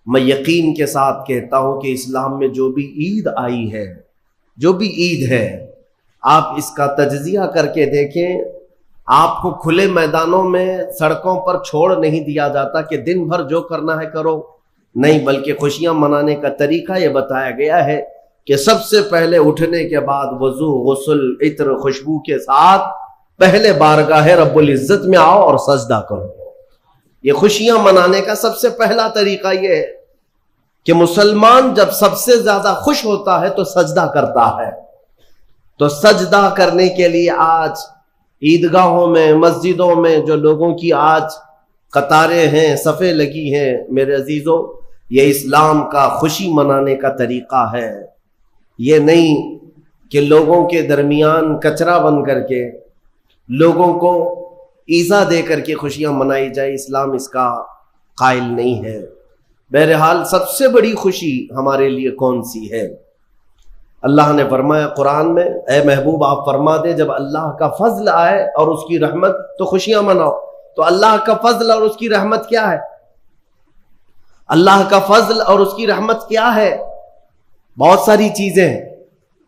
मैं यकीन के साथ कहता हूं कि इस्लाम में जो भी ईद आई है, जो भी ईद है, आप इसका तज्जिया करके देखें। आपको खुले मैदानों में सड़कों पर छोड़ नहीं दिया जाता कि दिन भर जो करना है करो, नहीं, बल्कि खुशियां मनाने का तरीका यह बताया गया है कि सबसे पहले उठने के बाद वजू, गुस्ल, इत्र, खुशबू के साथ पहले बारगाह रब्बुल इज्जत में आओ और सजदा करो। ये खुशियां मनाने का सबसे पहला तरीका यह है कि मुसलमान जब सबसे ज्यादा खुश होता है तो सजदा करता है। तो सजदा करने के लिए आज ईदगाहों में, मस्जिदों में जो लोगों की आज कतारें हैं, सफ़े लगी हैं, मेरे अजीजों, ये इस्लाम का खुशी मनाने का तरीका है। ये नहीं कि लोगों के दरमियान कचरा बन करके, लोगों को ईज़ा दे करके खुशियां मनाई जाए। इस्लाम इसका कायल नहीं है। बहरहाल सबसे बड़ी खुशी हमारे लिए कौन सी है? अल्लाह ने फरमाया कुरान में, ए महबूब आप फरमा दे, जब अल्लाह का फजल आए और उसकी रहमत तो खुशियां मनाओ। तो अल्लाह का फजल और उसकी रहमत क्या है? अल्लाह का फजल और उसकी रहमत क्या है? बहुत सारी चीजें हैं।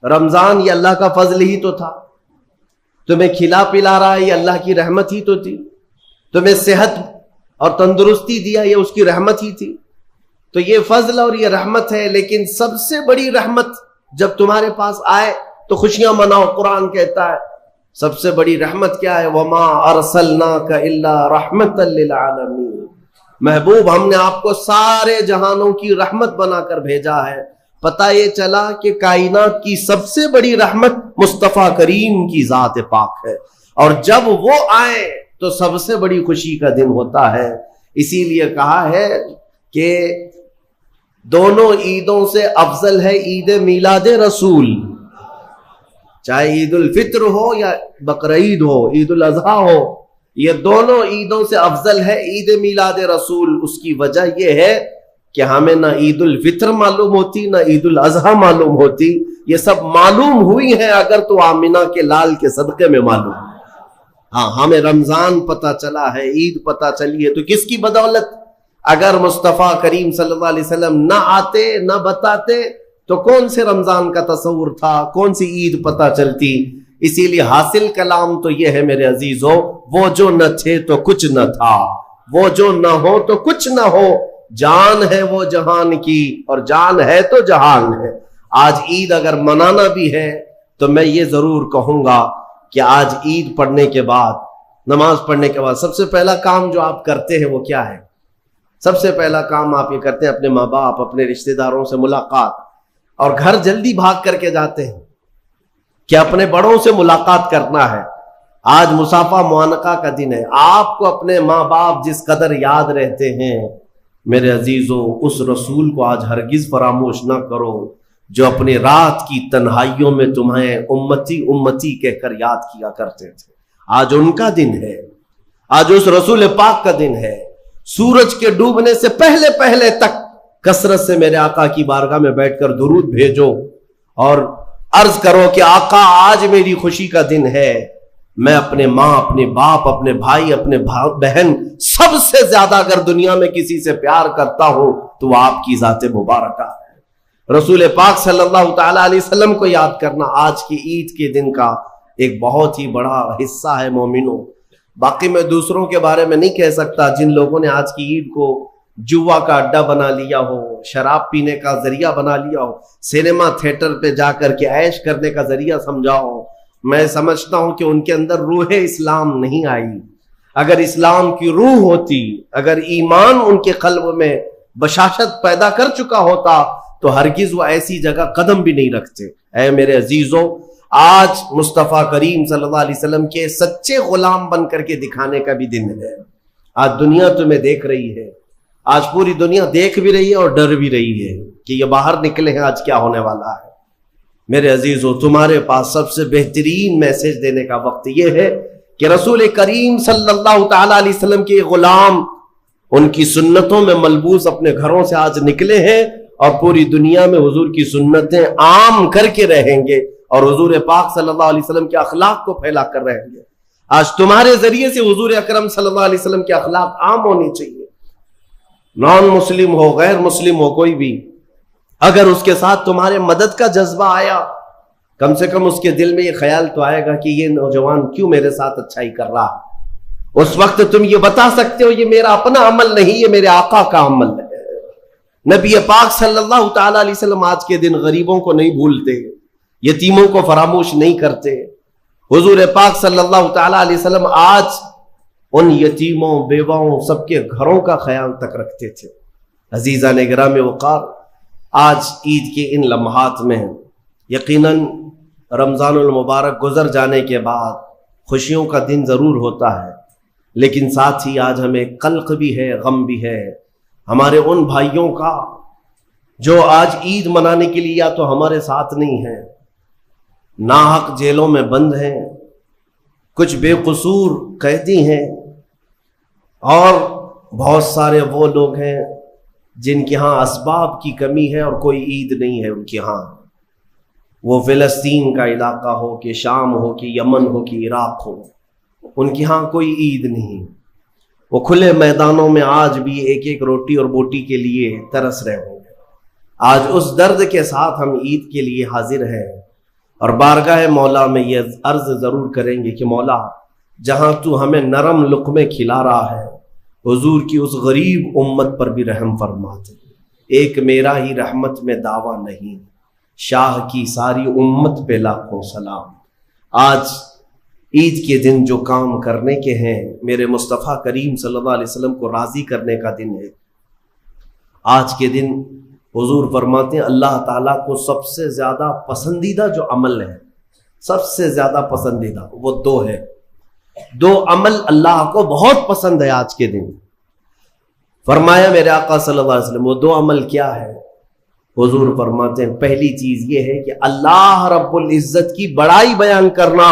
रमजान ये अल्लाह का फजल ही तो था। तुम्हें खिला पिला रहा है, ये अल्लाह की रहमत ही तो थी। तुम्हें सेहत और तंदुरुस्ती दिया, ये उसकी रहमत ही थी। तो ये फजल और ये रहमत है। लेकिन सबसे बड़ी रहमत जब तुम्हारे पास आए तो खुशियां मनाओ। कुरान कहता है सबसे बड़ी रहमत क्या है? वमा अरसलनाका इल्ला रहमतल लिल आलमीन। महबूब हमने आपको सारे जहानों की रहमत बनाकर भेजा है। पता ये चला कि कायनात की सबसे बड़ी रहमत मुस्तफा करीम की जात पाक है, और जब वो आए तो सबसे बड़ी खुशी का दिन होता है। इसीलिए कहा है कि दोनों ईदों से अफजल है ईद मिलाद रसूल। चाहे ईद उल फित्र हो या बकरीद हो, ईद उल अजहा हो, ये दोनों ईदों से अफजल है ईद मिलाद रसूल। उसकी वजह यह है कि हमें ना ईद उल फित्र मालूम होती, ना ईद उल अजहा मालूम होती। ये सब मालूम हुई है अगर तो आमिना के लाल के सदके में मालूम। हाँ, हमें रमजान पता चला है, ईद पता चली है, तो किसकी बदौलत? अगर मुस्तफा करीम सल्लल्लाहु अलैहि वसल्लम ना आते, ना बताते, तो कौन से रमजान का तस्वुर था, कौन सी ईद पता चलती? इसीलिए हासिल कलाम तो यह है मेरे अजीजों, वो जो न थे तो कुछ न था, वो जो न हो तो कुछ न हो, जान है वो जहान की और जान है तो जहान है। आज ईद अगर मनाना भी है तो मैं ये जरूर कहूंगा कि आज ईद पढ़ने के बाद, नमाज पढ़ने के बाद सबसे पहला काम जो आप करते हैं वो क्या है? सबसे पहला काम आप ये करते हैं, अपने माँ बाप, अपने रिश्तेदारों से मुलाकात, और घर जल्दी भाग करके जाते हैं कि अपने बड़ों से मुलाकात करना है। आज मुसाफा मुआनका का दिन है। आपको अपने माँ बाप जिस कदर याद रहते हैं मेरे अजीजों, उस रसूल को आज हरगिज फरामोश ना करो जो अपने रात की तन्हाइयों में तुम्हें उम्मती उम्मती कहकर याद किया करते थे। आज उनका दिन है, आज उस रसूल पाक का दिन है। सूरज के डूबने से पहले पहले तक कसरत से मेरे आका की बारगाह में बैठकर दुरूद भेजो और अर्ज करो कि आका आज मेरी खुशी का दिन है। मैं अपने माँ, अपने बाप, अपने भाई, अपने बहन, सबसे ज्यादा अगर दुनिया में किसी से प्यार करता हूं तो आपकी जाते मुबारका है। रसूल पाक सल्लल्लाहु ताला अलैहि वसल्लम को याद करना आज की ईद के दिन का एक बहुत ही बड़ा हिस्सा है मोमिनों। बाकी मैं दूसरों के बारे में नहीं कह सकता जिन लोगों ने आज की ईद को जुआ का अड्डा बना लिया हो, शराब पीने का जरिया बना लिया हो, सिनेमा थिएटर पे जाकर के ऐश करने का जरिया समझा हो। मैं समझता हूं कि उनके अंदर रूह इस्लाम नहीं आई। अगर इस्लाम की रूह होती, अगर ईमान उनके कल्ब में बशाशत पैदा कर चुका होता तो हरगिज वो ऐसी जगह कदम भी नहीं रखते। ऐ मेरे अजीजों, आज मुस्तफा करीम सल्लल्लाहु अलैहि वसल्लम के सच्चे गुलाम बन करके दिखाने का भी दिन है। आज दुनिया तुम्हें देख रही है, आज पूरी दुनिया देख भी रही है और डर भी रही है कि ये बाहर निकले हैं, आज क्या होने वाला है। मेरे अजीजों, तुम्हारे पास सबसे बेहतरीन मैसेज देने का वक्त यह है कि रसूल करीम सल्लल्लाहु ताला अलैहि वसल्लम के गुलाम उनकी सुन्नतों में मलबूस अपने घरों से आज निकले हैं और पूरी दुनिया में हुजूर की सुन्नतें आम करके रहेंगे और हुजूर पाक सल्लल्लाहु अलैहि वसल्लम के अखलाक को फैला कर रहेंगे। आज तुम्हारे जरिए से हुजूर अकरम सल्लल्लाहु अलैहि वसल्लम के अखलाक आम होनी चाहिए। नॉन मुस्लिम हो, गैर मुस्लिम हो, कोई भी, अगर उसके साथ तुम्हारे मदद का जज्बा आया, कम से कम उसके दिल में ये ख्याल तो आएगा कि ये नौजवान क्यों मेरे साथ अच्छाई कर रहा है। उस वक्त तुम ये बता सकते हो ये मेरा अपना अमल नहीं, ये मेरे आका का अमल है। नबी पाक सल्लल्लाहु ताला अलैहि वसल्लम आज के दिन गरीबों को नहीं भूलते, यतीमों को फरामोश नहीं करते। हुजूर पाक सल्लल्लाहु ताला अलैहि वसल्लम आज उन यतीमों, बेवाओं, सबके घरों का ख्याल तक रखते थे। अजीज़ान गिराम वक़ार, आज ईद के इन लम्हात में यकीनन रमज़ानुल मुबारक गुजर जाने के बाद खुशियों का दिन ज़रूर होता है, लेकिन साथ ही आज हमें कल्क़ भी है, गम भी है हमारे उन भाइयों का जो आज ईद मनाने के लिए या तो हमारे साथ नहीं है, नाहक जेलों में बंद हैं, कुछ बेकसूर कैदी हैं, और बहुत सारे वो लोग हैं जिनके यहाँ असबाब की कमी है और कोई ईद नहीं है उनके यहाँ। वो फ़िलिस्तीन का इलाका हो कि शाम हो कि यमन हो कि इराक हो, उनके यहाँ कोई ईद नहीं। वो खुले मैदानों में आज भी एक एक रोटी और बोटी के लिए तरस रहे होंगे। आज उस दर्द के साथ हम ईद के लिए हाजिर हैं और बारगाह मौला में ये अर्ज ज़रूर करेंगे कि मौला, जहाँ तू हमें नरम लुक़्मे खिला रहा है, हुजूर की उस गरीब उम्मत पर भी रहम फरमा दे। एक मेरा ही रहमत में दावा नहीं, शाह की सारी उम्मत पे लाखों सलाम। आज ईद के दिन जो काम करने के हैं, मेरे मुस्तफ़ा करीम सल्लल्लाहु अलैहि वसल्लम को राज़ी करने का दिन है। आज के दिन हुजूर फरमाते हैं अल्लाह ताला को सबसे ज़्यादा पसंदीदा जो अमल है, सबसे ज़्यादा पसंदीदा वो दो है। दो अमल अल्लाह को बहुत पसंद है आज के दिन। फरमाया मेरे आका सल्लल्लाहु अलैहि वसल्लम, वो दो अमल क्या है? हुजूर फरमाते हैं पहली चीज ये है कि अल्लाह रब्बुल इज्जत की बड़ाई बयान करना।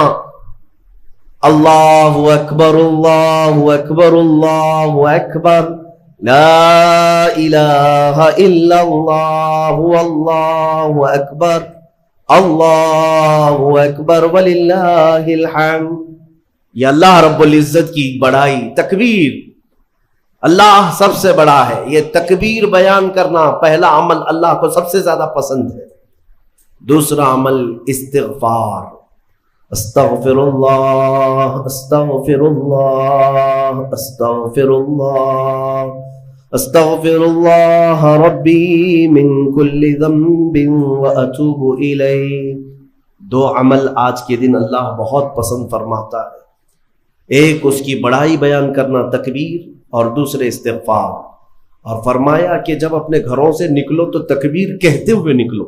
अल्लाहु अकबर, अल्लाहु अकबर, अल्लाहु अकबर, ला इलाहा इल्लल्लाहु, अल्लाहु अकबर, अल्लाहु अकबर वलिल्लाहिल हम्द। ये अल्लाह रब्बुल इज्जत की बड़ाई, तकबीर, अल्लाह सबसे बड़ा है, ये तकबीर बयान करना पहला अमल अल्लाह को सबसे ज्यादा पसंद है। दूसरा अमल इस्तिग़फ़ार, अस्तग़फ़िरुल्लाह, अस्तग़फ़िरुल्लाह, अस्तग़फ़िरुल्लाह, अस्तग़फ़िरुल्लाह रब्बी मिन कुल्लि ज़ंबिन व अतूबु इलैहि। दो अमल आज के दिन अल्लाह बहुत पसंद फरमाता है। एक उसकी बड़ाई बयान करना तकबीर, और दूसरे इस्तिग़फ़ार। और फरमाया कि जब अपने घरों से निकलो तो तकबीर कहते हुए निकलो।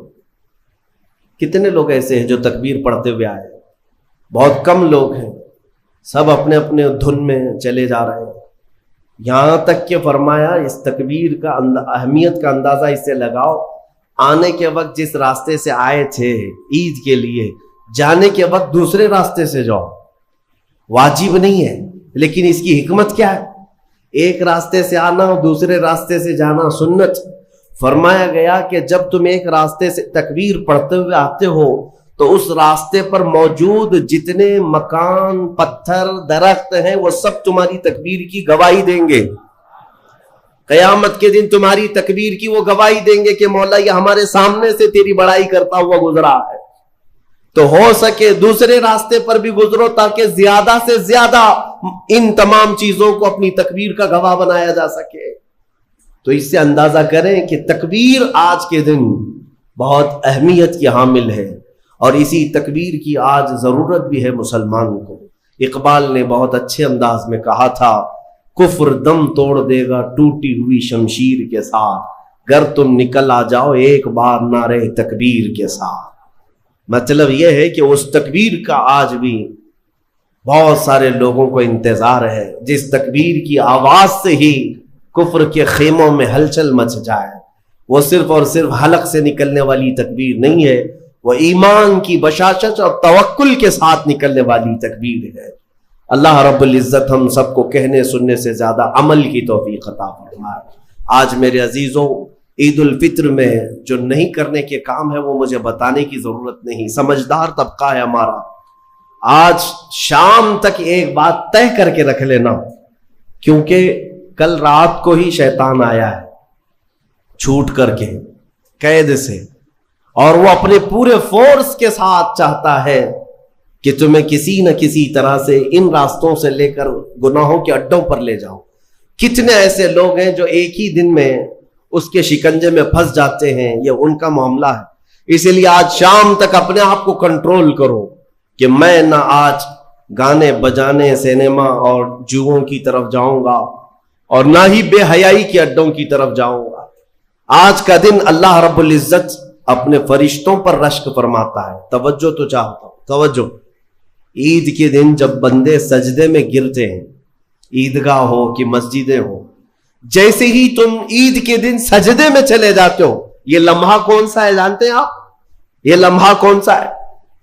कितने लोग ऐसे हैं जो तकबीर पढ़ते हुए आए? बहुत कम लोग हैं, सब अपने अपने धुन में चले जा रहे हैं। यहाँ तक कि फरमाया इस तकबीर का अहमियत का अंदाज़ा इससे लगाओ, आने के वक्त जिस रास्ते से आए थे ईद के लिए, जाने के वक्त दूसरे रास्ते से जाओ। वाजिब नहीं है, लेकिन इसकी हिकमत क्या है? एक रास्ते से आना और दूसरे रास्ते से जाना सुन्नत। फरमाया गया कि जब तुम एक रास्ते से तकबीर पढ़ते हुए आते हो तो उस रास्ते पर मौजूद जितने मकान, पत्थर, दरख्त हैं वो सब तुम्हारी तकबीर की गवाही देंगे। क़यामत के दिन तुम्हारी तकबीर की वो गवाही देंगे कि मौला ये हमारे सामने से तेरी बड़ाई करता हुआ गुजरा है। तो हो सके दूसरे रास्ते पर भी गुजरो ताकि ज्यादा से ज्यादा इन तमाम चीजों को अपनी तकबीर का गवाह बनाया जा सके। तो इससे अंदाजा करें कि तकबीर आज के दिन बहुत अहमियत की हामिल है और इसी तकबीर की आज जरूरत भी है मुसलमान को। इकबाल ने बहुत अच्छे अंदाज में कहा था, कुफ्र दम तोड़ देगा टूटी हुई शमशीर के साथ, गर तुम निकल आ जाओ एक बार नारे तकबीर के साथ। मतलब यह है कि उस तकबीर का आज भी बहुत सारे लोगों को इंतजार है, जिस तकबीर की आवाज से ही कुफ्र के खेमों में हलचल मच जाए। वो सिर्फ और सिर्फ हलक से निकलने वाली तकबीर नहीं है, वो ईमान की बशाशत और तवक्कुल के साथ निकलने वाली तकबीर है। अल्लाह रब्बुल इज्जत हम सबको कहने सुनने से ज्यादा अमल की तौफीक अता फरमाए। आज मेरे अजीजों, ईद उल फित्र में जो नहीं करने के काम है वो मुझे बताने की जरूरत नहीं, समझदार तबका है हमारा। आज शाम तक एक बात तय करके रख लेना, क्योंकि कल रात को ही शैतान आया है छूट करके, कैद से, और वो अपने पूरे फोर्स के साथ चाहता है कि तुम्हें किसी न किसी तरह से इन रास्तों से लेकर गुनाहों के अड्डों पर ले जाओ। कितने ऐसे लोग हैं जो एक ही दिन में उसके शिकंजे में फंस जाते हैं, ये उनका मामला है। इसलिए आज शाम तक अपने आप को कंट्रोल करो कि मैं ना आज गाने बजाने, सिनेमा और जुओं की तरफ जाऊंगा और ना ही बेहयाई के अड्डों की तरफ जाऊंगा। आज का दिन अल्लाह रब्बुल इज्जत अपने फरिश्तों पर रश्क फरमाता है। तवज्जो तो चाहता हूं, तवज्जो। ईद के दिन जब बंदे सजदे में गिरते हैं, ईदगाह हो कि मस्जिदें हो, जैसे ही तुम ईद के दिन सजदे में चले जाते हो, ये लम्हा कौन सा है जानते हैं आप? ये लम्हा कौन सा है?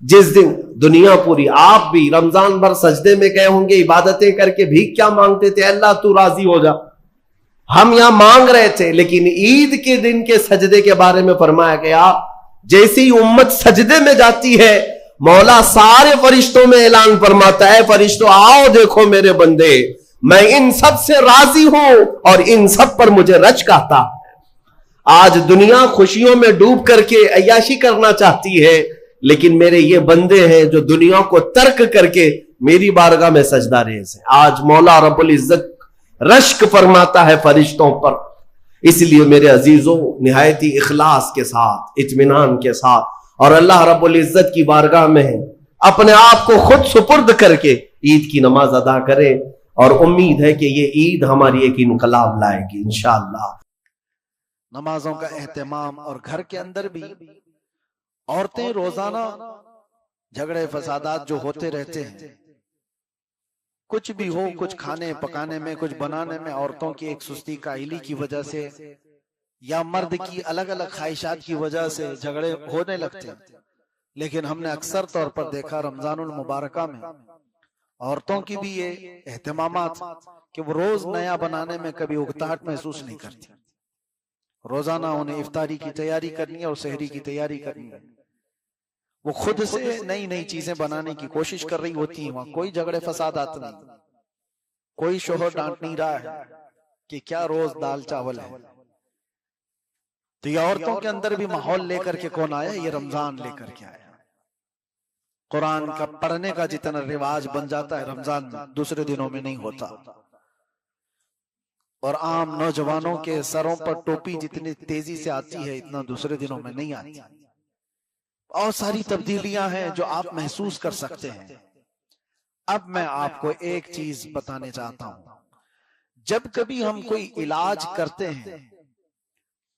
जिस दिन दुनिया पूरी, आप भी रमजान भर सजदे में गए होंगे, इबादतें करके भीख क्या मांगते थे? अल्लाह तू राजी हो जा। हम यहां मांग रहे थे, लेकिन ईद के दिन के सजदे के बारे में फरमाया गया, जैसे ही उम्मत सजदे में जाती है, मौला सारे फरिश्तों में ऐलान फरमाता है, फरिश्तों आओ देखो मेरे बंदे, मैं इन सब से राजी हूं और इन सब पर मुझे रश्क आता है। आज दुनिया खुशियों में डूब करके अय्याशी करना चाहती है, लेकिन मेरे ये बंदे हैं जो दुनिया को तर्क करके मेरी बारगाह में सजदा रेज़ है। आज मौला रब्बुल इज्जत रश्क फरमाता है फरिश्तों पर। इसलिए मेरे अजीजों, निहायती इखलास के साथ, इत्मीनान के साथ और अल्लाह रब्बुल इज्जत की बारगाह में अपने आप को खुद सुपुर्द करके ईद की नमाज अदा करें, और उम्मीद है कि ये ईद हमारी एक इनकलाब लाएगी इंशाअल्लाह। नमाजों का एहतमाम, और घर के अंदर भी औरतें रोजाना झगड़े फसादात जो होते रहते हैं, कुछ भी हो, कुछ खाने पकाने में, कुछ बनाने में औरतों की एक सुस्ती काहिली की वजह से या मर्द की अलग अलग ख्वाहिशात की वजह से झगड़े होने लगते हैं। लेकिन हमने अक्सर तौर पर देखा रमजानुल मुबारका में औरतों की भी ये एहतमामात कि वो रोज नया बनाने में कभी उकताहट महसूस नहीं करती। रोजाना उन्हें इफ्तारी की तैयारी करनी है और सहरी की तैयारी करनी है। वो खुद से नई नई चीजें बनाने की कोशिश कर रही होती हैं। वहां कोई झगड़े फसादात नहीं, कोई शोहर डांट नहीं रहा है कि क्या रोज दाल चावल है। तो ये औरतों के अंदर भी माहौल लेकर के कौन आया? ये रमजान लेकर के आया। कुरान का पढ़ने का जितना रिवाज बन जाता है रमजान में, दूसरे दिनों में नहीं होता। और आम नौजवानों के सरों पर टोपी जितनी तेजी से आती है, इतना दूसरे दिनों में नहीं आती। और सारी तब्दीलियां हैं जो आप महसूस कर सकते हैं। अब मैं आपको एक चीज बताने चाहता हूं, जब कभी हम कोई इलाज करते हैं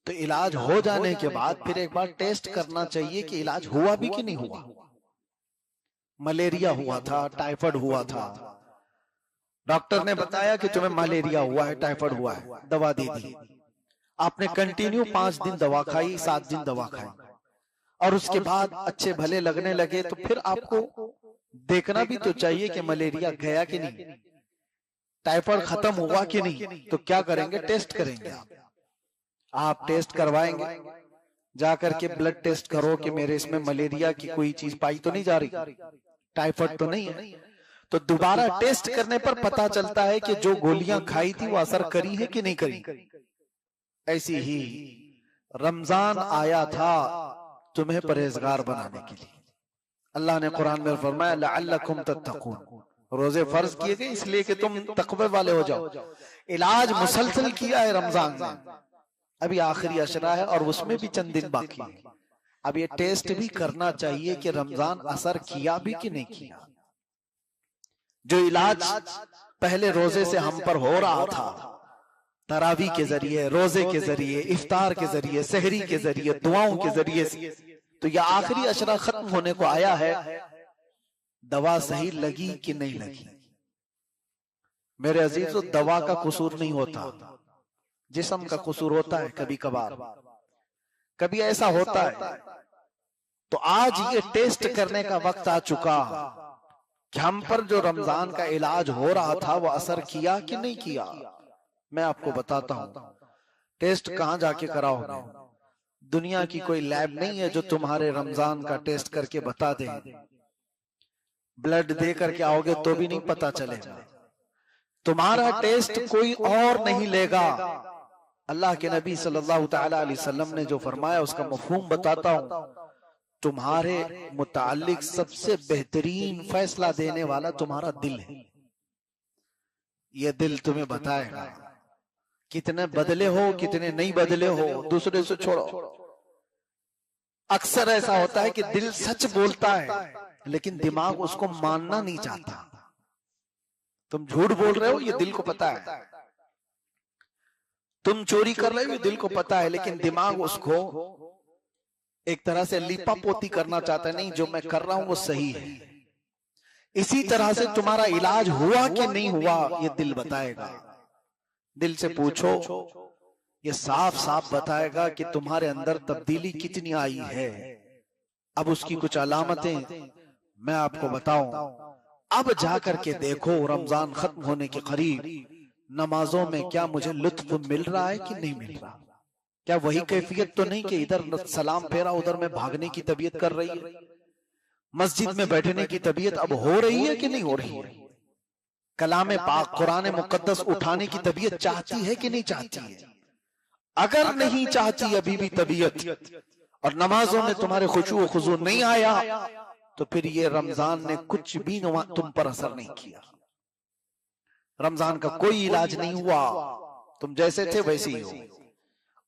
तो इलाज हो जाने के बाद फिर एक बार टेस्ट करना चाहिए कि इलाज हुआ भी कि नहीं हुआ। मलेरिया हुआ था, टाइफाइड हुआ था, डॉक्टर ने बताया कि तुम्हें मलेरिया हुआ है, टाइफाइड हुआ है, दवा दे दी। आपने कंटिन्यू 5 दिन दवा खाई, 7 दिन दवा खाई, और उसके बाद अच्छे भले लगने लगे, तो फिर आपको देखना भी तो चाहिए कि मलेरिया गया कि नहीं, टाइफाइड खत्म हुआ कि नहीं। तो क्या करेंगे? टेस्ट करेंगे। आप टेस्ट करवाएंगे, जाकर के ब्लड टेस्ट करो कि मेरे इसमें मलेरिया की कोई चीज पाई तो नहीं जा रही, टाइफाइड तो नहीं है। तो दोबारा टेस्ट करने पर पता चलता है कि जो गोलियां खाई थी वो असर करी है कि नहीं करी। ऐसी ही रमजान आया था तुम्हें परहेजगार बनाने के लिए। अल्लाह ने कुरान में फरमाया लअल्लकुम तत्तकून, रोजे फर्ज किए गए इसलिए कि तुम तकवे वाले हो जाओ। इलाज मुसलसल किया है रमजान में, अभी आखिरी अशरा है और उसमें भी चंद दिन बाकी है। अब ये टेस्ट भी करना चाहिए कि रमजान असर किया भी कि नहीं किया। जो इलाज पहले रोजे से हम पर हो रहा था, तरावी के जरिए, रोजे के जरिए, इफ्तार के जरिए, सहरी के जरिए, दुआओं के जरिए से, तो यह आखिरी अशरा खत्म होने को आया है। दवा सही लगी कि नहीं लगी? मेरे अजीजों, दवा का कसूर नहीं होता, जिस्म का कसूर होता है। कभी कभार कभी ऐसा होता है। तो आज ये टेस्ट करने का वक्त आ चुका कि हम पर जो रमजान का इलाज हो रहा था वो असर किया कि नहीं किया। मैं आपको बताता हूं, टेस्ट कहां जाके कराओगे? दुनिया की कोई लैब नहीं है जो तुम्हारे रमजान का टेस्ट करके बता दे। ब्लड दे करके आओगे तो भी नहीं पता चलेगा। तुम्हारा टेस्ट कोई और नहीं लेगा, अल्लाह के नबी सल्लल्लाहु ताला अलैहि वसल्लम ने जो फरमाया उसका मफहूम बताता हूं। तुम्हारे मुताल्लिक सबसे बेहतरीन फैसला देने वाला तुम्हारा दिल है। यह दिल तुम्हें बताएगा कितने बदले हो कितने नहीं बदले हो, दूसरे से छोड़ो। अक्सर ऐसा होता है कि दिल सच बोलता है लेकिन दिमाग उसको मानना नहीं चाहता। तुम झूठ बोल रहे हो, ये दिल को पता है। तुम चोरी कर रहे हो, ये दिल को पता है, लेकिन दिमाग उसको एक तरह से लीपा पोती करना चाहता है। नहीं, जो मैं कर रहा हूं वो सही है। इसी तरह से तुम्हारा इलाज हुआ कि नहीं हुआ ये दिल बताएगा। दिल से पूछो, ये साफ साफ बताएगा कि तुम्हारे अंदर तब्दीली कितनी आई है। अब उसकी कुछ अलामतें मैं आपको बताऊं। अब जाकर के देखो, रमजान खत्म होने के करीब नमाजों में क्या मुझे लुत्फ मिल रहा है कि नहीं मिल रहा? क्या वही कैफियत तो नहीं कि इधर सलाम फेरा उधर में भागने की तबीयत कर रही है? मस्जिद में बैठने की तबीयत अब हो रही है कि नहीं हो रही है? कलाम पाक कुरान मुकद्दस उठाने की तबीयत चाहती है कि नहीं चाहती है? अगर नहीं चाहती अभी भी तबीयत और नमाजों में तुम्हारे खुशू व खुजू नहीं आया तो फिर ये रमजान ने कुछ भी तुम पर असर नहीं किया। रमजान का कोई इलाज नहीं हुआ, तुम जैसे थे वैसे ही हो।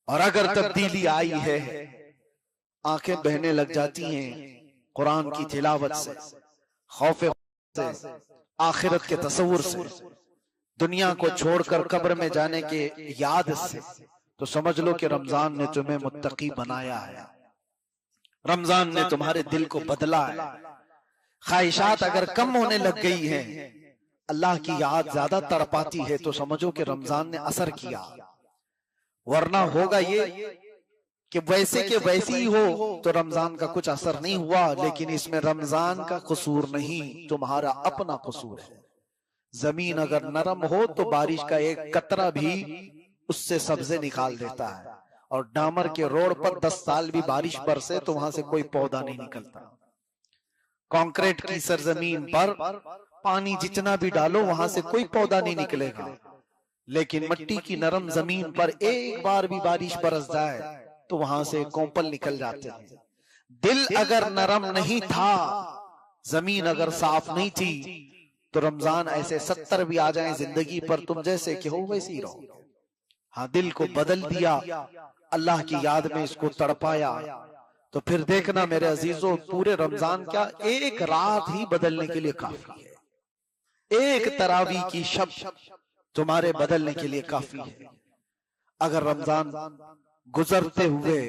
और अगर तब्दीली आई है, आंखें बहने लग जाती हैं कुरान की तिलावत से, खौफ से, आखिरत के तसव्वुर से, दुनिया को छोड़कर कब्र में जाने के याद से, तो समझ लो कि रमजान ने तुम्हें मुत्तकी बनाया है। रमजान ने तुम्हारे दिल को बदला है। ख्वाहिशात अगर कम होने लग गई हैं, अल्लाह की याद ज्यादा तड़पाती है, तो समझो कि रमजान ने असर किया। वरना होगा ये कि वैसे के वैसे ही हो तो रमजान का कुछ असर नहीं हुआ। लेकिन इसमें रमजान का कसूर नहीं, तुम्हारा अपना कसूर है। जमीन अगर नरम हो तो बारिश का एक कतरा भी उससे सब्जे निकाल देता है। और डामर के रोड पर 10 साल भी बारिश बरसे तो वहां से कोई पौधा नहीं निकलता। कंक्रीट की सरजमीन पर पानी जितना भी डालो वहां से कोई पौधा नहीं निकलेगा। लेकिन मिट्टी की नरम जमीन पर एक बार भी बारिश बरस जाए तो वहां से कोंपल निकल जाते हैं। दिल अगर नरम नहीं था, जमीन अगर साफ नहीं थी, तो रमजान ऐसे 70 भी आ जाए जिंदगी पर, तुम जैसे कि हो वैसे ही रहो। हाँ, दिल को बदल दिया, अल्लाह की याद में इसको तड़पाया, तो फिर देखना मेरे अजीजों, पूरे रमजान क्या एक रात ही बदलने के लिए काफी है। एक तरावी की शब तुम्हारे बदलने के लिए काफी है। अगर रमजान गुजरते हुए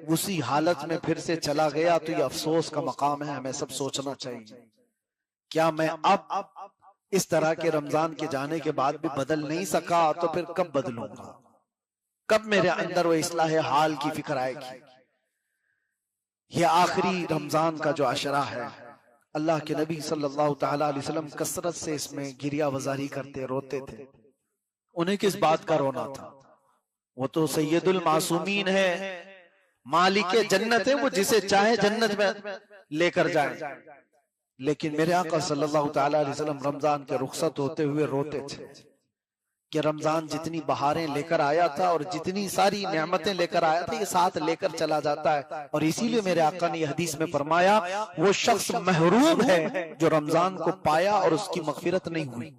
उसी हालत में फिर से चला गया तो ये अफसोस का मकाम है। हमें सब सोचना चाहिए, क्या मैं अब इस तरह के रमजान के जाने के बाद भी बदल नहीं सका तो फिर कब बदलूंगा? कब मेरे अंदर वो इस्लाह हाल की फिक्र आएगी? ये आखिरी रमजान का जो अशरा है, अल्लाह के नबी सल्लल्लाहु ताला अलैहि वसल्लम कसरत से इसमें गिरिया वजारी करते, रोते थे। उन्हें किस बात का रोना था? वो तो सैयदुल मासूमीन है, मालिक जन्नत है, वो जिसे चाहे जन्नत में लेकर जाए। लेकिन मेरे आका सल्लल्लाहु ताला अलैहि वसल्लम रमजान के रुखसत होते हुए रोते थे कि रमजान जितनी बहारें लेकर आया था और जितनी सारी नेमतें लेकर आया था, ये साथ लेकर चला जाता है। और इसीलिए मेरे आका ने हदीस में फरमाया, वो शख्स महरूम है जो रमजान को पाया और उसकी मगफिरत नहीं हुई।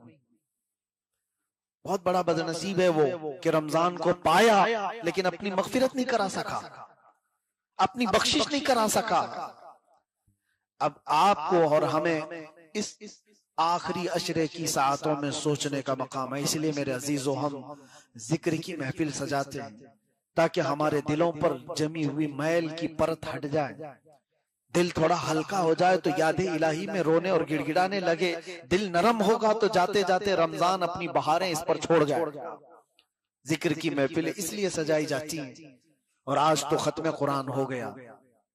बहुत बड़ा बदनसीब है वो कि रमजान को पाया लेकिन अपनी मगफिरत नहीं करा सका, अपनी बख्शिश नहीं करा सका। अब आपको और हमें इस आखिरी अशरे की सातों में सोचने का मकाम है। इसलिए मेरे अजीजों, हम जिक्र की महफिल सजाते हैं ताकि हमारे दिलों पर जमी हुई मैल की परत हट जाए, दिल थोड़ा हल्का हो जाए, तो याद इलाही में रोने और गिड़गिड़ाने लगे। दिल नरम होगा तो जाते जाते रमजान अपनी बहारें इस पर छोड़ जाए। जिक्र की महफिल इसलिए सजाई जाती है। और आज तो खत्म कुरान हो गया,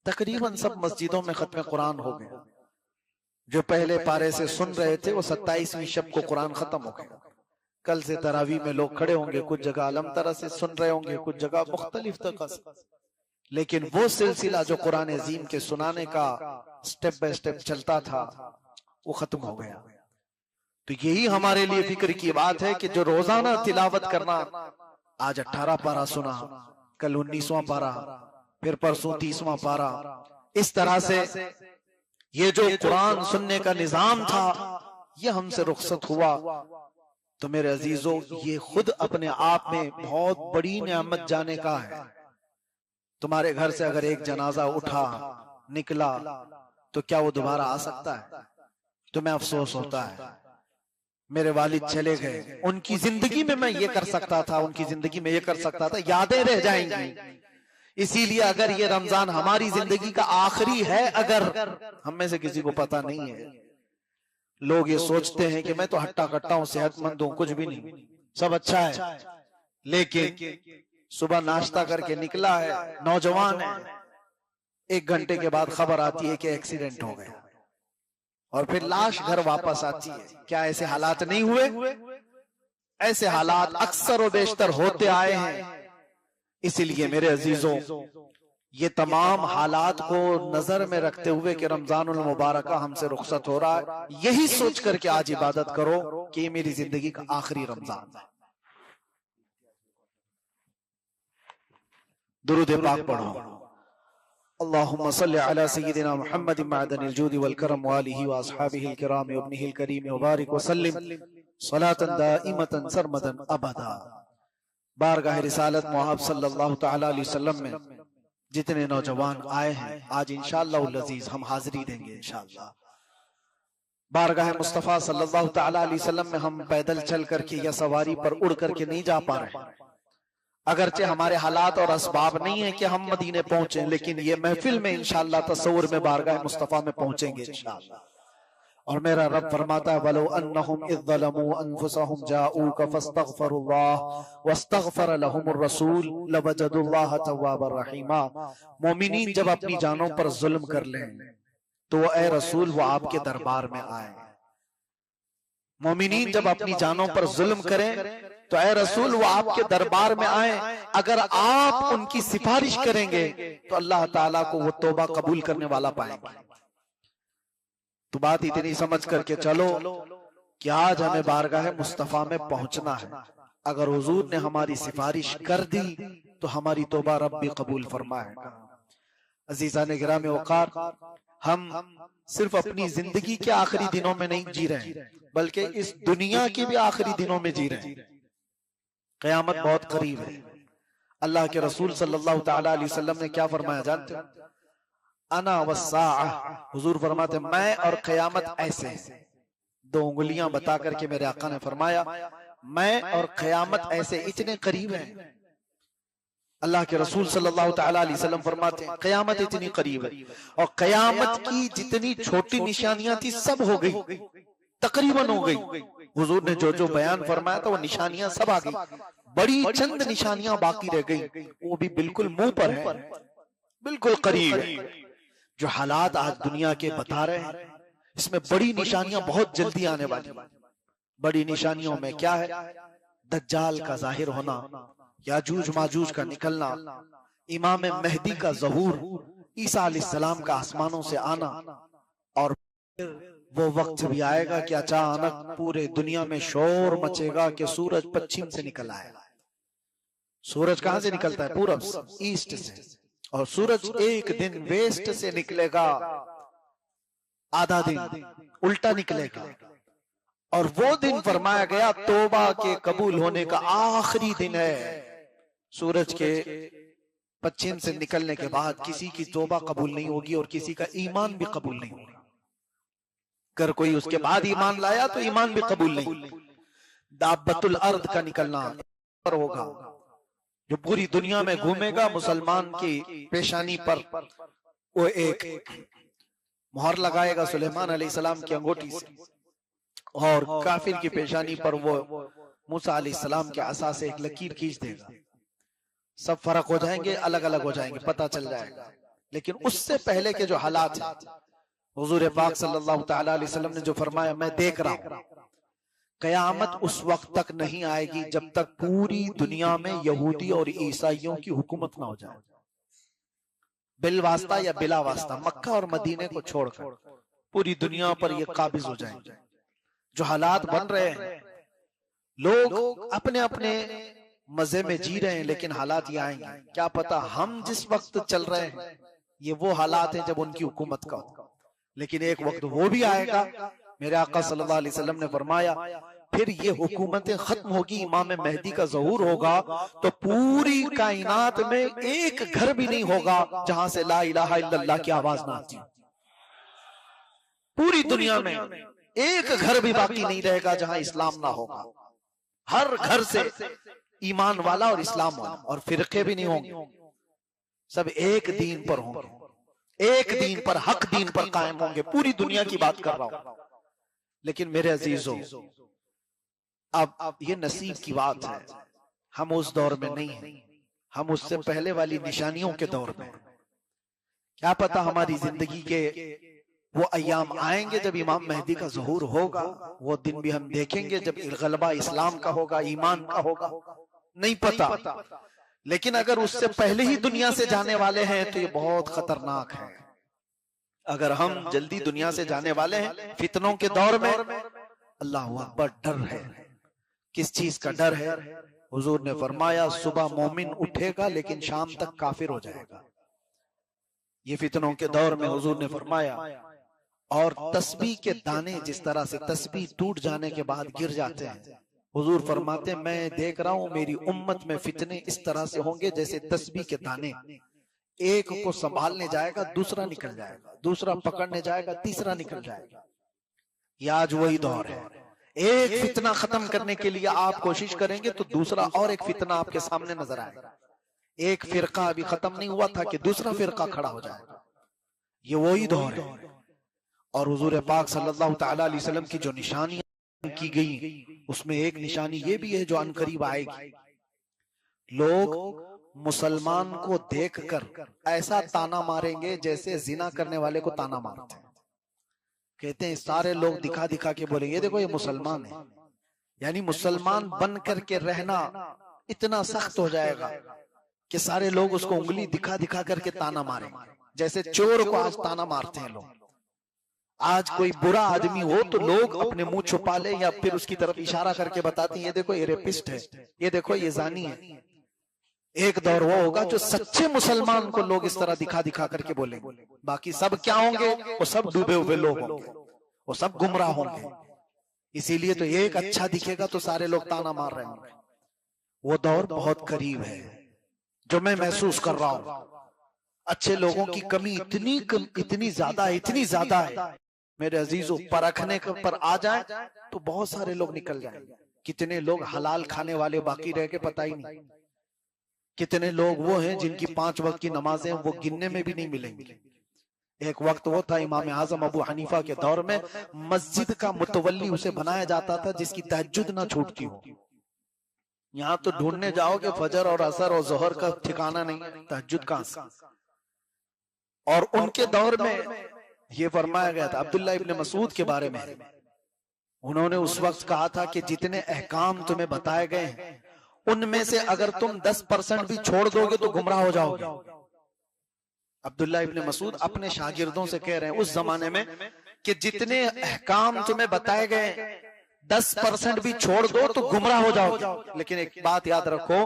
तकरीबन सब मस्जिदों में खत्म कुरान हो गया। जो पहले पारे से सुन रहे थे वो 27वीं शब को कुरान खत्म हो गया। कल से तरावी में लोग खड़े होंगे, कुछ जगह अलम तरह से सुन रहे होंगे, कुछ जगह मुख्तलिफ तरह से। लेकिन वो सिलसिला जो कुरान अजीम के सुनाने का स्टेप बाय स्टेप चलता था, वो खत्म हो गया। तो यही हमारे लिए फिक्र की बात है कि जो रोजाना तिलावत करना आज 18 पारा सुना, कल 19वां पारा, फिर परसों 30वां पारा। इस तरह से ये जो कुरान सुनने का निजाम था ये हमसे रुखसत हुआ। तो मेरे अजीजों, ये खुद अपने आप में बहुत बड़ी नेमत जाने का है। तुम्हारे घर से अगर एक जनाजा उठा निकला तो क्या वो दोबारा आ सकता है? तुम्हें अफसोस होता है मेरे वालिद चले गए, उनकी जिंदगी में मैं ये कर सकता था, उनकी जिंदगी में ये कर सकता था, यादें रह जाएंगी। इसीलिए अगर ये रमजान हमारी जिंदगी का आखिरी है, अगर हम में से किसी को पता नहीं है, लोग ये सोचते हैं कि मैं तो हट्टा कट्टा हूं, सेहतमंद हूं, कुछ भी नहीं, सब अच्छा है, लेकिन सुबह नाश्ता करके निकला है, नौजवान है, 1 घंटे के बाद खबर आती है कि एक्सीडेंट हो गया और फिर लाश घर वापस आती है। क्या ऐसे हालात नहीं हुए? ऐसे हालात अक्सर और बेशतर होते आए हैं। इसीलिए मेरे अजीजों, ये तमाम हालात को नजर में रखते हुए कि रमजानुल मुबारक हमसे रुखसत हो रहा है, यही सोच करके आज इबादत करो कि ये मेरी जिंदगी का आखिरी रमजान है। दुरूद पाक पढ़ो। अल्लाहुम्मा सल्लि अला सय्यिदिना मुहम्मद मअदनिल जूदि वल करम व आलिहि व अस्हाबिहिल किराम व इब्निहिल करीम व बारिक व सल्लिम सलातन दाइमतन सरमदन अबदा। बारगाह रिसालत मुहम्मद सल्लल्लाहु तआला अलैहि वसल्लम में जितने नौजवान आए हैं, आज इंशाअल्लाह अज़ीज हम हाजिरी देंगे इंशाअल्लाह। बारगाह मुस्तफ़ा सल्लल्लाहु तआला अलैहि वसल्लम में हम पैदल चल करके या सवारी पर उड़ करके नहीं जा पा रहे। अगरचे हमारे हालात और असबाब नहीं है कि हम मदीने पहुंचे, लेकिन ये महफिल में इंशाअल्लाह तसव्वुर में बारगाह मुस्तफ़ा में पहुंचेंगे इंशाअल्लाह। और मेरा रब फरमाता है, वलो अन्नहुम इज़ ज़लमू अनफुसहुम जाऊका फस्तगफरुल्लाह वस्तगफर लहुमुर रसूल लवजदुल्लाह तव्वाबर रहीमा। मोमिनीन जब अपनी जानों पर जुल्म कर लें तो ए रसूल वो आपके दरबार में आए। मोमिनीन जब अपनी जानों पर जुल्म करें तो ए रसूल वो आपके दरबार में आए। अगर आप उनकी सिफारिश करेंगे तो अल्लाह ताला को वो तौबा कबूल करने वाला पाएंगे। तो बात इतनी समझ करके चलो कि आज हमें बारगाह मुस्तफा में पहुंचना है। अगर हुजूर ने हमारी सिफारिश कर दी तो हमारी तौबा रब भी कबूल फरमाएगा। अजीज़ान गिरामी वक़ार, हम सिर्फ अपनी जिंदगी के आखिरी दिनों में नहीं जी रहे, बल्कि इस दुनिया के भी आखिरी दिनों में जी रहे हैं। क़यामत बहुत करीब है। अल्लाह के रसूल सल्लल्लाहु तआला अलैहि वसल्लम ने क्या फरमाया जानते हो? अना वस्साअह, हुजूर फरमाते मैं और क़यामत ऐसे हैं। 2 उंगलियां बता करके मेरे आका ने फरमाया मैं और क़यामत ऐसे इतने करीब हैं। अल्लाह के रसूल सल्लल्लाहु तआला अलैहि वसल्लम फरमाते हैं क़यामत इतनी करीब है और क़यामत की जितनी छोटी निशानियां थी सब हो गई, तकरीबन हो गई। हुजूर ने जो जो बयान फरमाया था वो निशानियां सब आ गई। बड़ी चंद निशानियां बाकी रह गई, वो भी बिल्कुल मुंह पर है, बिल्कुल करीब है। जो हालात आज दुनिया के बता रहे हैं, इसमें बड़ी निशानियां बहुत जल्दी आने वाली। बड़ी निशानियों में क्या है? दज्जाल का जाहिर होना, याजूज माजूज का निकलना, इमाम मेहदी का ज़हूर, ईसा अलैहिस्सलाम का आसमानों से आना। और वो वक्त भी आएगा कि अचानक पूरे दुनिया में शोर मचेगा कि सूरज पश्चिम से निकल आएगा। सूरज कहां से निकलता है? पूरब, ईस्ट से। और सूरज एक दिन वेस्ट से निकलेगा, आधा दिन उल्टा निकलेगा। और वो दिन फरमाया गया तौबा के कबूल होने का आखिरी दिन है। सूरज के पश्चिम से निकलने के बाद किसी की तौबा कबूल नहीं होगी और किसी का ईमान भी कबूल नहीं होगा। अगर कोई उसके बाद ईमान लाया तो ईमान भी कबूल नहीं। दाब्बतुल अर्द का निकलना पर होगा, जो पूरी दुनिया में घूमेगा, मुसलमान की पेशानी पर वो एक मोहर लगाएगा सुलेमान अलैहिस्सलाम की अंगूठी से, और काफिर की पेशानी पर वो मूसा अलैहिस्सलाम के असा से एक लकीर खींच देगा। सब फर्क हो जाएंगे, अलग अलग हो जाएंगे, पता चल जाएगा। लेकिन उससे पहले के जो हालात हैं, हुजूर पाक सल्लल्लाहु तआला अलैहि वसल्लम ने जो फरमाया, मैं देख रहा हूं कयामत उस वक्त तक नहीं आएगी जब तक पूरी दुनिया में यहूदी और ईसाइयों की हुकूमत ना हो जाए। बिल वास्ता या बिला वास्ता मक्का और मदीने को छोड़कर पूरी दुनिया पर ये काबिज हो जाएंगे। जो हालात बन रहे हैं, लोग अपने अपने मजे में जी रहे हैं, लेकिन हालात ये आएंगे। क्या पता हम जिस वक्त चल रहे हैं ये वो हालात हैं जब उनकी हुकूमत का हो, लेकिन एक वक्त वो भी आएगा। मेरे आका सल्लल्लाहु अलैहि वसल्लम ने फरमाया फिर ये हुकूमतें खत्म होगी, इमाम मेहदी का ज़हूर होगा, तो पूरी कायनात में एक घर भी नहीं होगा जहां से ला इलाहा इल्लल्लाह की आवाज ना आती। पूरी दुनिया में एक घर भी बाकी नहीं रहेगा जहां इस्लाम ना होगा। हर घर से ईमान वाला और इस्लाम वाला, और फिरके भी नहीं होंगे, सब एक दीन पर होंगे, एक दीन पर, हक दीन पर कायम होंगे। पूरी दुनिया की बात कर रहा हूं। लेकिन मेरे अजीजों, अब ये नसीब की बात है, हम उस दौर में नहीं हैं, हम उससे पहले वाली निशानियों के दौर में। क्या पता हमारी जिंदगी के वो अय्याम आएंगे जब इमाम मेहदी का ज़हूर होगा, वो दिन भी हम देखेंगे जब गलबा इस्लाम का होगा, ईमान का होगा, नहीं पता। लेकिन अगर उससे पहले ही दुनिया से जाने वाले हैं तो ये बहुत खतरनाक है। अगर हम जल्दी दुनिया से जाने वाले हैं फितनों के दौर में, अल्लाह अकबर, डर है। किस चीज का डर है? हुजूर ने फरमाया सुबह मोमिन उठेगा लेकिन शाम तक काफिर हो जाएगा। ये फितनों के दौर में हुजूर ने फरमाया। और तस्बीह के दाने जिस तरह से तस्बीह टूट जाने के बाद गिर जाते हैं, हुजूर फरमाते मैं देख रहा हूं मेरी उम्मत में फितने इस तरह से होंगे जैसे तस्बीह के दाने, एक को संभालने जाएगा दूसरा निकल जाएगा, दूसरा पकड़ने जाएगा तीसरा निकल जाएगा। ये आज वही दौर है। एक फितना खत्म करने के लिए आप कोशिश करेंगे तो दूसरा और एक फितना आपके सामने नजर आएगा। एक फिरका अभी खत्म नहीं हुआ था कि दूसरा फिरका खड़ा हो जाएगा। ये वही दौर है। और हुजूर पाक सल्लल्लाहु तआला अलैहि वसल्लम की जो निशानियां की गई उसमें एक निशानी ये भी है जो अनकरीब आएगी। लोग मुसलमान को देखकर ऐसा ताना मारेंगे जैसे जिना करने वाले को ताना मारते हैं। कहते हैं सारे लोग दिखा दिखा के बोलेंगे ये देखो ये मुसलमान है। यानी मुसलमान बन करके रहना इतना सख्त हो जाएगा कि सारे लोग उसको उंगली दिखा दिखा करके ताना मारेंगे, जैसे चोर को आज ताना मारते हैं लोग। आज कोई बुरा आदमी हो तो लोग अपने मुंह छुपा ले या फिर उसकी तरफ इशारा करके बताते हैं ये देखो ये रेपिस्ट है, ये देखो ये जानी है। एक दौर वो होगा जो सच्चे मुसलमान को लोग इस तरह दिखा दिखा करके बोलेंगे। बाकी सब क्या होंगे? वो सब डूबे हुए लोग होंगे, वो सब गुमराह होंगे। इसीलिए तो एक अच्छा दिखेगा तो सारे लोग ताना मार रहे होंगे। वो दौर बहुत करीब है जो मैं महसूस कर रहा हूं। अच्छे लोगों की कमी इतनी ज्यादा है मेरे अजीजों। परखने पर आ जाए तो बहुत सारे लोग निकल जाएंगे। कितने लोग हलाल खाने वाले बाकी रह के पता ही नहीं। कितने लोग वो हैं जिनकी 5 वक्त की नमाजें वो गिनने में भी नहीं मिलेंगी। एक वक्त वो था इमाम आजम अबू हनीफा के दौर में, मस्जिद का मुतवल्ली उसे बनाया जाता था जिसकी तहज्जुद ना छूटती हो। यहाँ तो ढूंढने जाओगे फजर और असर और जोहर का ठिकाना नहीं, तहज्जुद कहां से। और उनके दौर में ये फरमाया गया था अब्दुल्ला इब्न मसूद के बारे में, उन्होंने उस वक्त कहा था कि जितने अहकाम तुम्हें बताए गए हैं उनमें से अगर तुम 10% भी छोड़ दोगे तो गुमराह हो जाओगे। अब्दुल्ला इब्न मसूद अपने शागिर्दों से कह रहे हैं उस जमाने में कि जितने अहकाम तुम्हें बताए गए 10% भी छोड़ दो तो गुमराह हो जाओगे। लेकिन एक बात याद रखो,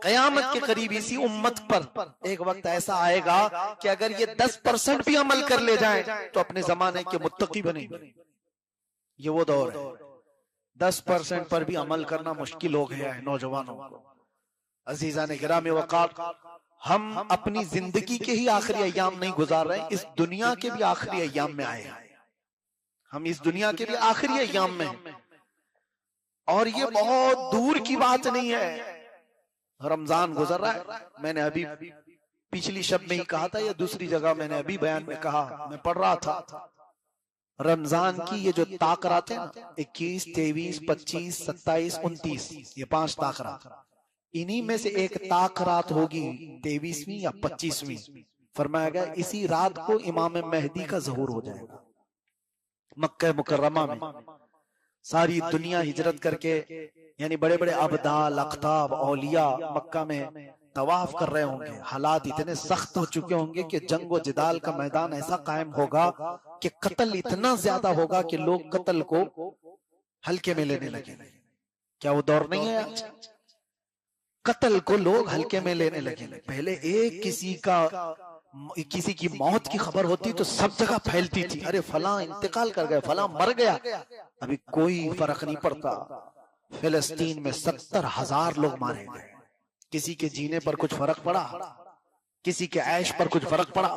कयामत के करीब इसी उम्मत पर एक वक्त ऐसा आएगा कि अगर ये 10% भी अमल कर ले जाएं तो अपने जमाने के मुत्तकी बनेंगे। ये वो दौर है। 10% पर भी अमल करना मुश्किल हो गया है नौजवानों को। अजीजा ने गिरामी वक़ार, हम अपनी जिंदगी के ही आखिरी अय्याम नहीं गुजार रहे, इस दुनिया के भी आखिरी अय्याम में आए हैं। हम इस दुनिया के भी आखिरी अय्याम में हैं और ये बहुत दूर की बात नहीं है। रमजान गुजर रहा है। मैंने अभी पिछली शब में ही कहा था या दूसरी जगह मैंने अभी बयान में कहा, मैं पढ़ रहा था रमजान की ये जो ताकरात है ना, 21, 23, 25, 27, 29, ये 5 ताकरात, इन्हीं में से एक ताकरात होगी 23वीं या 25वीं। फरमाया गया इसी रात को इमाम मेहदी का ज़हूर हो जाएगा। मक्का मुकर्रमा में सारी दुनिया हिजरत करके, यानी बड़े बड़े अबदाल, अख्ताब, औलिया मक्का में तवाफ कर रहे होंगे। हालात इतने सख्त हो चुके होंगे कि जंग व जिदाल का मैदान ऐसा कायम होगा कि कत्ल इतना ज्यादा होगा कि लोग कत्ल को हल्के में लेने लगे। क्या वो दौर नहीं है आज? कत्ल को लोग हल्के में लेने लगे। पहले एक किसी की मौत की खबर होती तो सब जगह फैलती थी, अरे फलां इंतकाल कर गए, फलां मर गया। अभी कोई फर्क नहीं पड़ता। फिलिस्तीन में 70,000 लोग मारे गए। किसी के जीने पर कुछ फर्क पड़ा? किसी के ऐश पर कुछ फर्क पड़ा?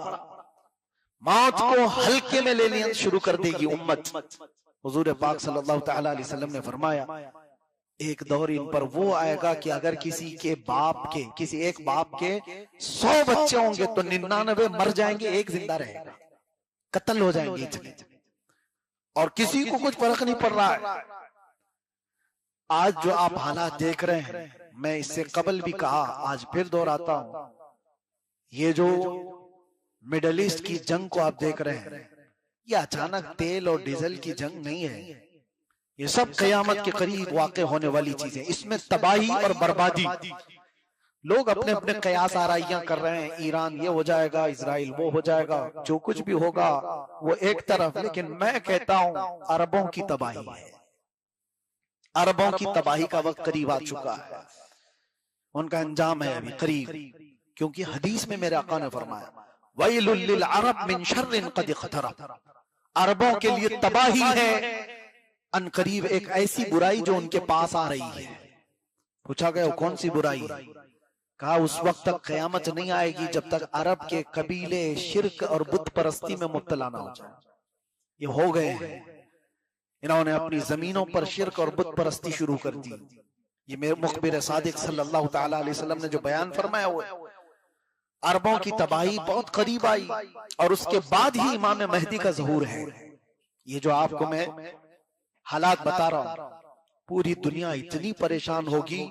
मौत को हल्के में लेना शुरू कर देगी उम्मत। हुजूर पाक सल्लल्लाहु तआला अलैहि वसल्लम ने फरमाया, एक दौर इन पर वो आएगा कि अगर किसी एक बाप के 100 बच्चे होंगे तो 99 मर जाएंगे, एक जिंदा रहेगा। कत्ल हो जाएंगे इतने, और किसी को कुछ फर्क नहीं पड़ रहा है। आज जो आप हालात देख रहे हैं, मैं इससे कबल भी कहा, आज फिर दोहराता हूं, ये जो मिडल ईस्ट की जंग को आप देख रहे हैं, ये अचानक तेल और डीजल की जंग नहीं है। ये सब कयामत के करीब वाक़े होने वाली चीजें। इसमें तबाही और बर्बादी, लोग अपने अपने कयास आराइयां कर रहे हैं, ईरान ये हो जाएगा, इजराइल वो हो जाएगा, जो कुछ भी होगा वो एक तरफ। लेकिन मैं कहता हूं अरबों की तबाही है, अरबों की तबाही का वक्त करीब आ चुका है, उनका अंजाम है अभी करीब। क्योंकि हदीस में मेरे आका ने फरमाया, वैलुल लिल अरब मिन शर्रिन कद इक़तरब, अरबों के लिए तबाही है अनकरीब एक ऐसी बुराई जो उनके पास आ रही है। पूछा गया कौन सी बुराई? कहा उस वक्त तक कयामत नहीं आएगी जब तक अरब के कबीले शिर्क और बुत परस्ती में मुब्तला ना हो जाए। ये हो गए हैं, इन्होंने अपनी जमीनों पर शिर्क और बुत परस्ती शुरू कर दी। ये मेरे मुखबिर सादिक सल्लल्लाहु तआला अलैहि वसल्लम ने जो बयान फरमाया हुआ है, अरबों की तबाही बहुत करीब आई और उसके बाद ही इमाम महदी का ज़हूर है। ये जो आपको मैं हालात बता रहा हूं, पूरी दुनिया इतनी परेशान होगी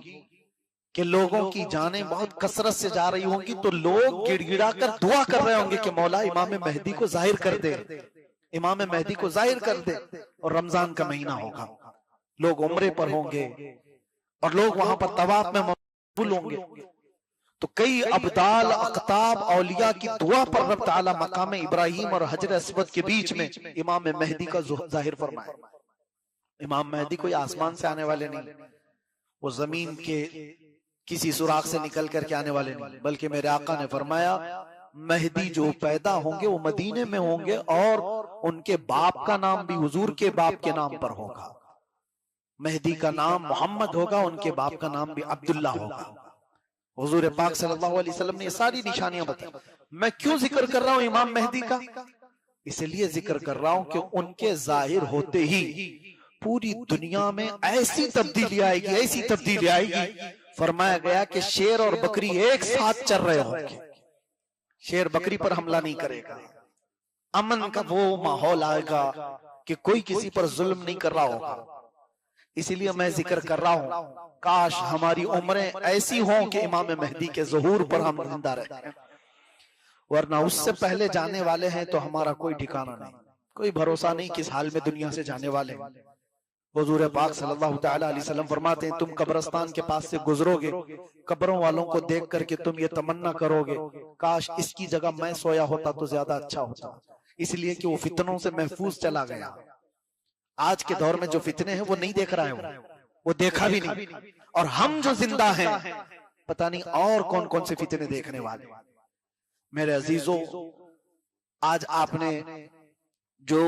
कि लोगों की जानें बहुत कसरत से जा रही होंगी, तो लोग गिड़गिड़ा कर दुआ कर रहे होंगे कि मौला इमाम महदी को जाहिर कर दे, इमाम महदी को जाहिर कर दे। और रमजान का महीना होगा, लोग उम्रे पर होंगे और लोग वहां पर तवाफ में मशगूल होंगे, तो कई अब्दाल अख्ताब औलिया की दुआ पर रब ताला मकाम इब्राहिम और हजर अस्वद के बीच में इमाम महदी का जाहिर फरमाए। इमाम महदी कोई आसमान से आने वाले नहीं, वो जमीन के किसी सुराख से निकल करके आने वाले नहीं, बल्कि मेरे आका ने फरमाया महदी जो पैदा होंगे वो मदीने में होंगे और उनके बाप का नाम भी हुजूर के बाप के नाम पर होगा। महदी का नाम मोहम्मद होगा, उनके बाप का नाम भी अब्दुल्ला होगा। हुजूर पाक सल्लल्लाहु अलैहि वसल्लम ने ये सारी निशानियां बताई। मैं क्यों जिक्र कर रहा हूं इमाम महदी का? इसलिए जिक्र कर रहा हूं कि उनके जाहिर होते ही पूरी दुनिया में ऐसी तब्दीली आएगी, ऐसी तब्दीली आएगी। फरमाया गया कि शेर और बकरी एक साथ चल रहे होंगे, शेर बकरी पर हमला नहीं करेगा, अमन का वो माहौल आएगा कि कोई किसी पर जुल्म नहीं कर रहा होगा। इसीलिए मैं जिक्र कर रहा हूं, काश हमारी उम्रें ऐसी हों कि इमाम महदी के ज़हूर पर हम जिंदा रहे, वरना उससे पहले जाने वाले हैं तो हमारा कोई ठिकाना नहीं, कोई भरोसा नहीं किस हाल में दुनिया से जाने वाले हैं। हुजूर पाक सल्लल्लाहु तआला अलैहि वसल्लम फरमाते हैं, तुम कब्रिस्तान के पास से गुजरोगे, कब्रों वालों को देख करके तुम ये तमन्ना करोगे, काश इसकी जगह मैं सोया होता तो ज्यादा अच्छा होता, इसलिए कि वो फितनों से महफूज चला गया। आज के दौर में जो फितने हैं वो नहीं देख रहा है, वो देखा भी नहीं, और हम जो जिंदा हैं पता नहीं और कौन कौन से फितने देखने वाले। मेरे अजीजों, आज आपने जो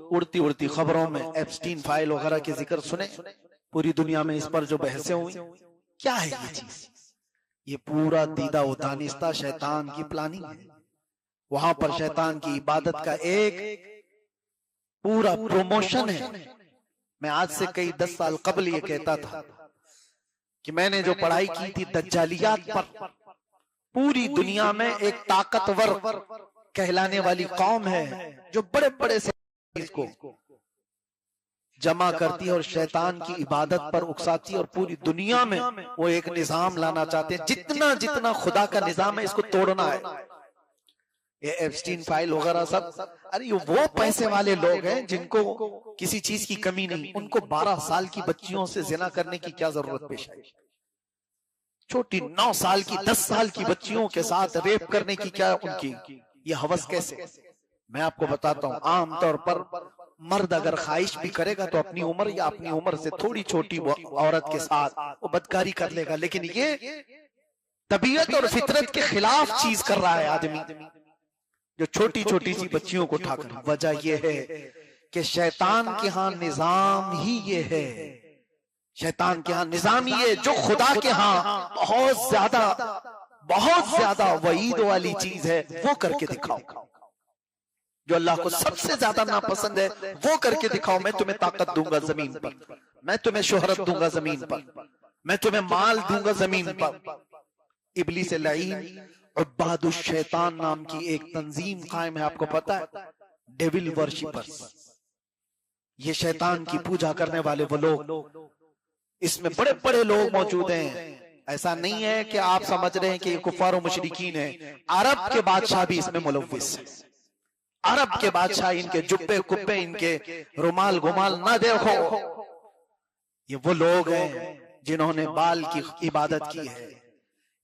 उड़ती उड़ती खबरों में एप्स्टीन फाइल वगैरह के जिक्र सुने, पूरी दुनिया में इस पर जो बहसें हुई, क्या है ये चीज? ये पूरा दीदा व दानिस्ता शैतान की प्लानिंग है। वहां पर शैतान की इबादत का एक पूरा प्रमोशन है। मैं आज से कई 10 साल कबल ये कहता था कि मैंने जो पढ़ाई की थी दज्जालियात पर, पूरी दुनिया में एक ताकतवर कहलाने वाली कौम है जो बड़े बड़े से को जमा करती है और शैतान की इबादत पर उकसाती है, और पूरी दुनिया में वो एक निजाम लाना चाहते हैं, जितना जितना खुदा का निजाम है इसको तोड़ना है। ये एप्स्टीन फाइल वगैरह सब, अरे ये वो पैसे वाले लोग हैं जिनको किसी चीज की कमी नहीं, उनको 12 साल की बच्चियों से जिना करने की क्या जरूरत पेश आई? छोटी 9 साल की 10 साल की बच्चियों के साथ रेप करने की क्या उनकी ये हवस कैसे? मैं आपको बताता हूं, आमतौर पर मर्द अगर ख्वाहिश भी करेगा तो अपनी उम्र या अपनी उम्र से थोड़ी छोटी औरत के साथ वो बदकारी कर लेगा, लेकिन ये तबीयत और फितरत के खिलाफ चीज कर रहा है आदमी, जो छोटी छोटी सी बच्चियों को उठाकर। वजह यह है कि शैतान के यहाँ निजाम ही ये है, शैतान के यहाँ निजाम ही है, जो खुदा के यहाँ बहुत ज्यादा वईद वाली चीज है वो करके दिखाओ, जो अल्लाह को सबसे ज्यादा नापसंद है वो करके दिखाओ। मैं तुम्हें ताकत दूंगा जमीन पर, मैं तुम्हें शोहरत दूंगा जमीन पर, मैं तुम्हें माल दूंगा जमीन पर। इब्लीस लईन उब्बादुश शैतान नाम की एक तंजीम कायम है, आपको पता है, डेविल वर्शिपर्स, ये शैतान की पूजा करने वाले वो लोग, इसमें बड़े बड़े लोग मौजूद हैं। ऐसा नहीं है कि आप समझ रहे हैं कि ये कुफार और मुशरिकीन है, अरब के बादशाह भी इसमें मुलव्विस है। अरब के बादशाह, इनके जुब्बे कुब्बे, इनके रुमाल गुमाल ना देखो, ये वो लोग हैं जिन्होंने बाल की इबादत की है,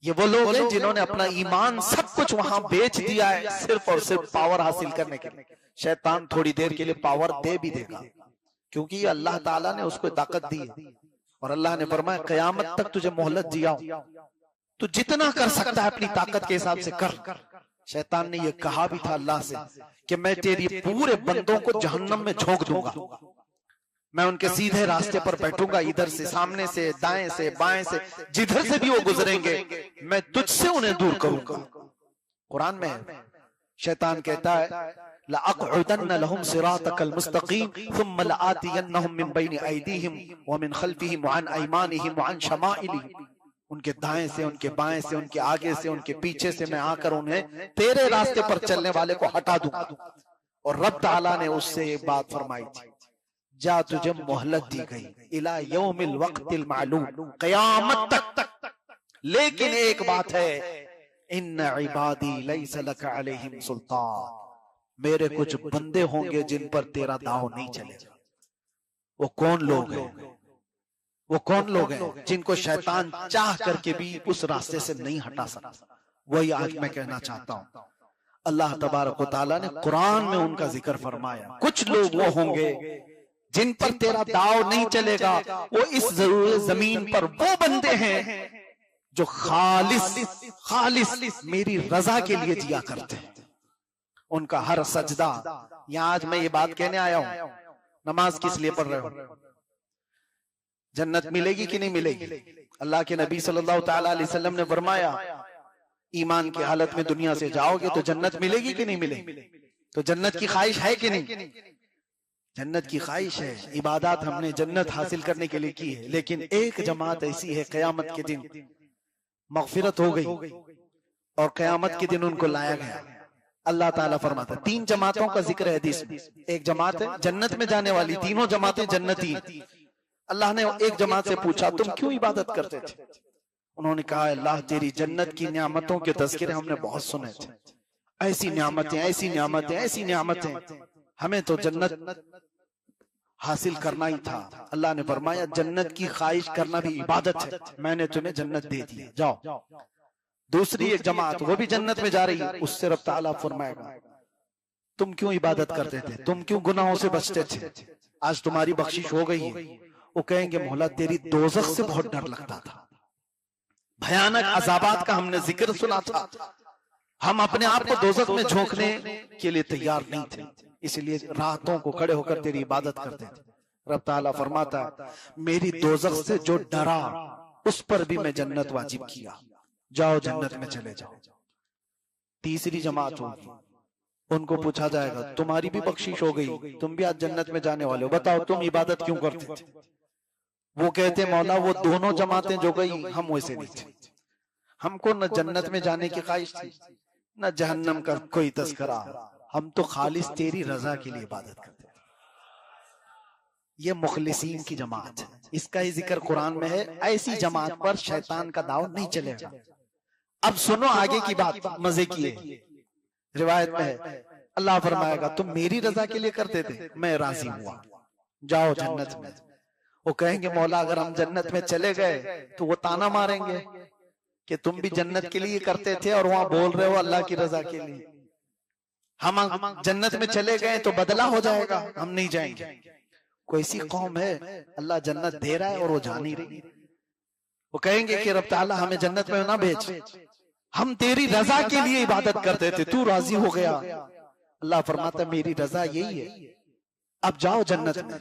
ये वो लोग हैं जिन्होंने अपना ईमान सब कुछ वहां बेच दिया है सिर्फ और सिर्फ पावर हासिल करने के लिए। शैतान थोड़ी देर के लिए पावर दे भी देगा, क्योंकि अल्लाह ताला ने उसको ताकत दी है, और अल्लाह ने फरमाया कयामत तक तुझे मोहलत दिया, तू जितना कर सकता है अपनी ताकत के हिसाब से कर। शैतान ने यह कहा भी था अल्लाह से कि मैं तेरी पूरे बंदों को जहन्नम में झोंक दूंगा, मैं उनके सीधे रास्ते पर बैठूंगा, इधर से, सामने से, दाएं से, बाएं से, जिधर से भी वो गुजरेंगे मैं तुझसे उन्हें दूर करूंगा। कुरान में है, शैतान कहता है लअक़उदन्न लहुम सिरातकल मुस्तक़ीम थुम्मा लआतियन्नहुम मिन बैनि अयदीहिम व मिन खल्फिहिम व अन अयमानिहिम व अन शमाइलिहिम, उनके दाएं से, उनके बाएं से, उनके आगे से, उनके पीछे से मैं आकर उन्हें तेरे रास्ते पर चलने वाले को हटा दूंगा। और रब ताला ने उससे एक बात फरमाई थी, जा तुझे मोहलत दी गई इला यौमिल वक्तिल मालूम, क़यामत तक। लेकिन एक बात है, इन्ना इबादी लैसा लका अलैहिम सुल्तान, मेरे कुछ बंदे होंगे जिन पर तेरा दाव नहीं चलेगा। वो कौन लोग हैं? वो कौन लोग हैं जिनको शैतान चाह करके भी उस रास्ते से नहीं हटा सकता? वही आज मैं कहना चाहता हूं। अल्लाह तबारक व तआला ने कुरान में उनका जिक्र फरमाया, कुछ लोग वो होंगे जिन पर तेरा दाव नहीं चलेगा। वो इस जमीन पर वो बंदे हैं जो खालिस मेरी रजा के लिए जिया करते हैं। उनका हर सजदा, यहां आज मैं ये बात कहने आया हूं, नमाज किस लिए पढ़ रहे हो? जन्नत मिलेगी कि नहीं मिलेगी? अल्लाह के नबी सल्लल्लाहु ताला अलैहि वसल्लम ने फरमाया, ईमान की हालत में दुनिया से जाओगे तो जन्नत मिलेगी कि नहीं मिलेगी? तो जन्नत की ख्वाहिश है कि नहीं? जन्नत की ख्वाहिश है। इबादत हमने जन्नत हासिल करने के लिए की है, लेकिन एक जमात ऐसी है क़यामत के दिन मग़फ़िरत हो गई और क़यामत के दिन उनको लाया गया। अल्लाह ताला फरमाता, 3 जमातों का जिक्र है हदीस में। एक जमात है जन्नत में जाने वाली, तीनों जमातें जन्नती। अल्लाह ने एक जमात से पूछा, तुम क्यों इबादत करते थे? उन्होंने कहा, अल्लाह तेरी जन्नत की नियामतों के तज़किरे हमने बहुत सुने थे, ऐसी नियामतें, ऐसी नियामतें, ऐसी नियामतें, हमें तो जन्नत हासिल करना ही था। अल्लाह ने फरमाया, जन्नत की ख्वाहिश करना भी इबादत है, मैंने तुम्हें जन्नत दे दी, जाओ। दूसरी एक जमात, वो भी जन्नत में जा रही है, उससे रब ताला फरमाएगा, तुम क्यों इबादत करते थे, तुम क्यों गुनाहों से बचते थे, आज तुम्हारी बख्शिश हो गई है। वो कहेंगे, मौला तेरी दोज़ख से बहुत डर लगता था, भयानक अज़ाबात का हमने जिक्र सुना था, हम अपने आप को दोज़ख में झोंकने के लिए तैयार नहीं थे, इसलिए रातों को खड़े होकर तेरी इबादत करते थे। रब ताला फरमाता, मेरी दोज़ख से जो डरा उस पर भी मैं जन्नत वाजिब किया, जाओ जन्नत में चले जाओ। तीसरी जमात होगी, उनको पूछा जाएगा, तुम्हारी भी बख्शिश हो गई, तुम भी आज जन्नत में जाने वाले हो, बताओ तुम इबादत क्यों करते थे? वो कहते, मौला वो दोनों जमातें जो गई हम वैसे नहीं थे, हमको न जन्नत में जाने की ख्वाहिश थी न जहन्नम का कोई तस्करा, हम तो खालिस तेरी रजा के लिए इबादत करते थे। ये मुखलिसीन की जमात है, इसका ही जिक्र कुरान में है। ऐसी जमात पर शैतान का दाव नहीं चलेगा। अब सुनो आगे की बात, मजे की है। रिवायत में है, अल्लाह फरमाएगा, तुम मेरी रजा के लिए करते थे, मैं राजी हुआ, जाओ जन्नत में। वो कहेंगे, मौला अगर हम जन्नत में चले गए तो वो ताना मारेंगे कि तुम भी जन्नत के लिए करते थे और वहां बोल रहे हो अल्लाह की रजा के लिए। हम जन्नत में चले गए तो बदला हो जाएगा, हम नहीं जाएंगे। कोई ऐसी कौम है अल्लाह जन्नत दे रहा है और वो जा नहीं रही, वो कहेंगे कि रब ताला हमें जन्नत में ना भेज, हम तेरी रजा के लिए इबादत करते थे, तू राजी हो गया। अल्लाह फरमाता मेरी रजा यही है, अब जाओ जन्नत में।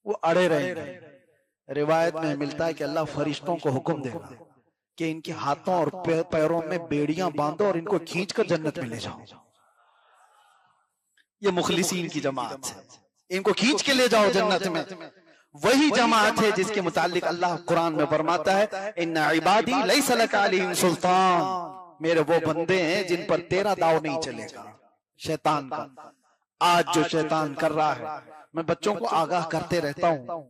वो अड़े रहेंगे। रिवायत में मिलता है कि अल्लाह फरिश्तों को हुक्म देगा कि इनके हाथों और पैरों में बेड़ियां बांधो और इनको खींचकर जन्नत में ले जाओ। ये मुखलिसीन की जमात है, इनको खींच के ले जाओ जन्नत में। वही जमात है जिसके मुतालिक अल्लाह कुरान में फरमाता है इन्ना इबादी लैसा लका अलैहिम सुल्तान, मेरे वो बंदे हैं जिन पर तेरा दाव नहीं चलेगा शैतान का। आज जो शैतान कर रहा है, मैं बच्चों को आगाह करते रहता हूं,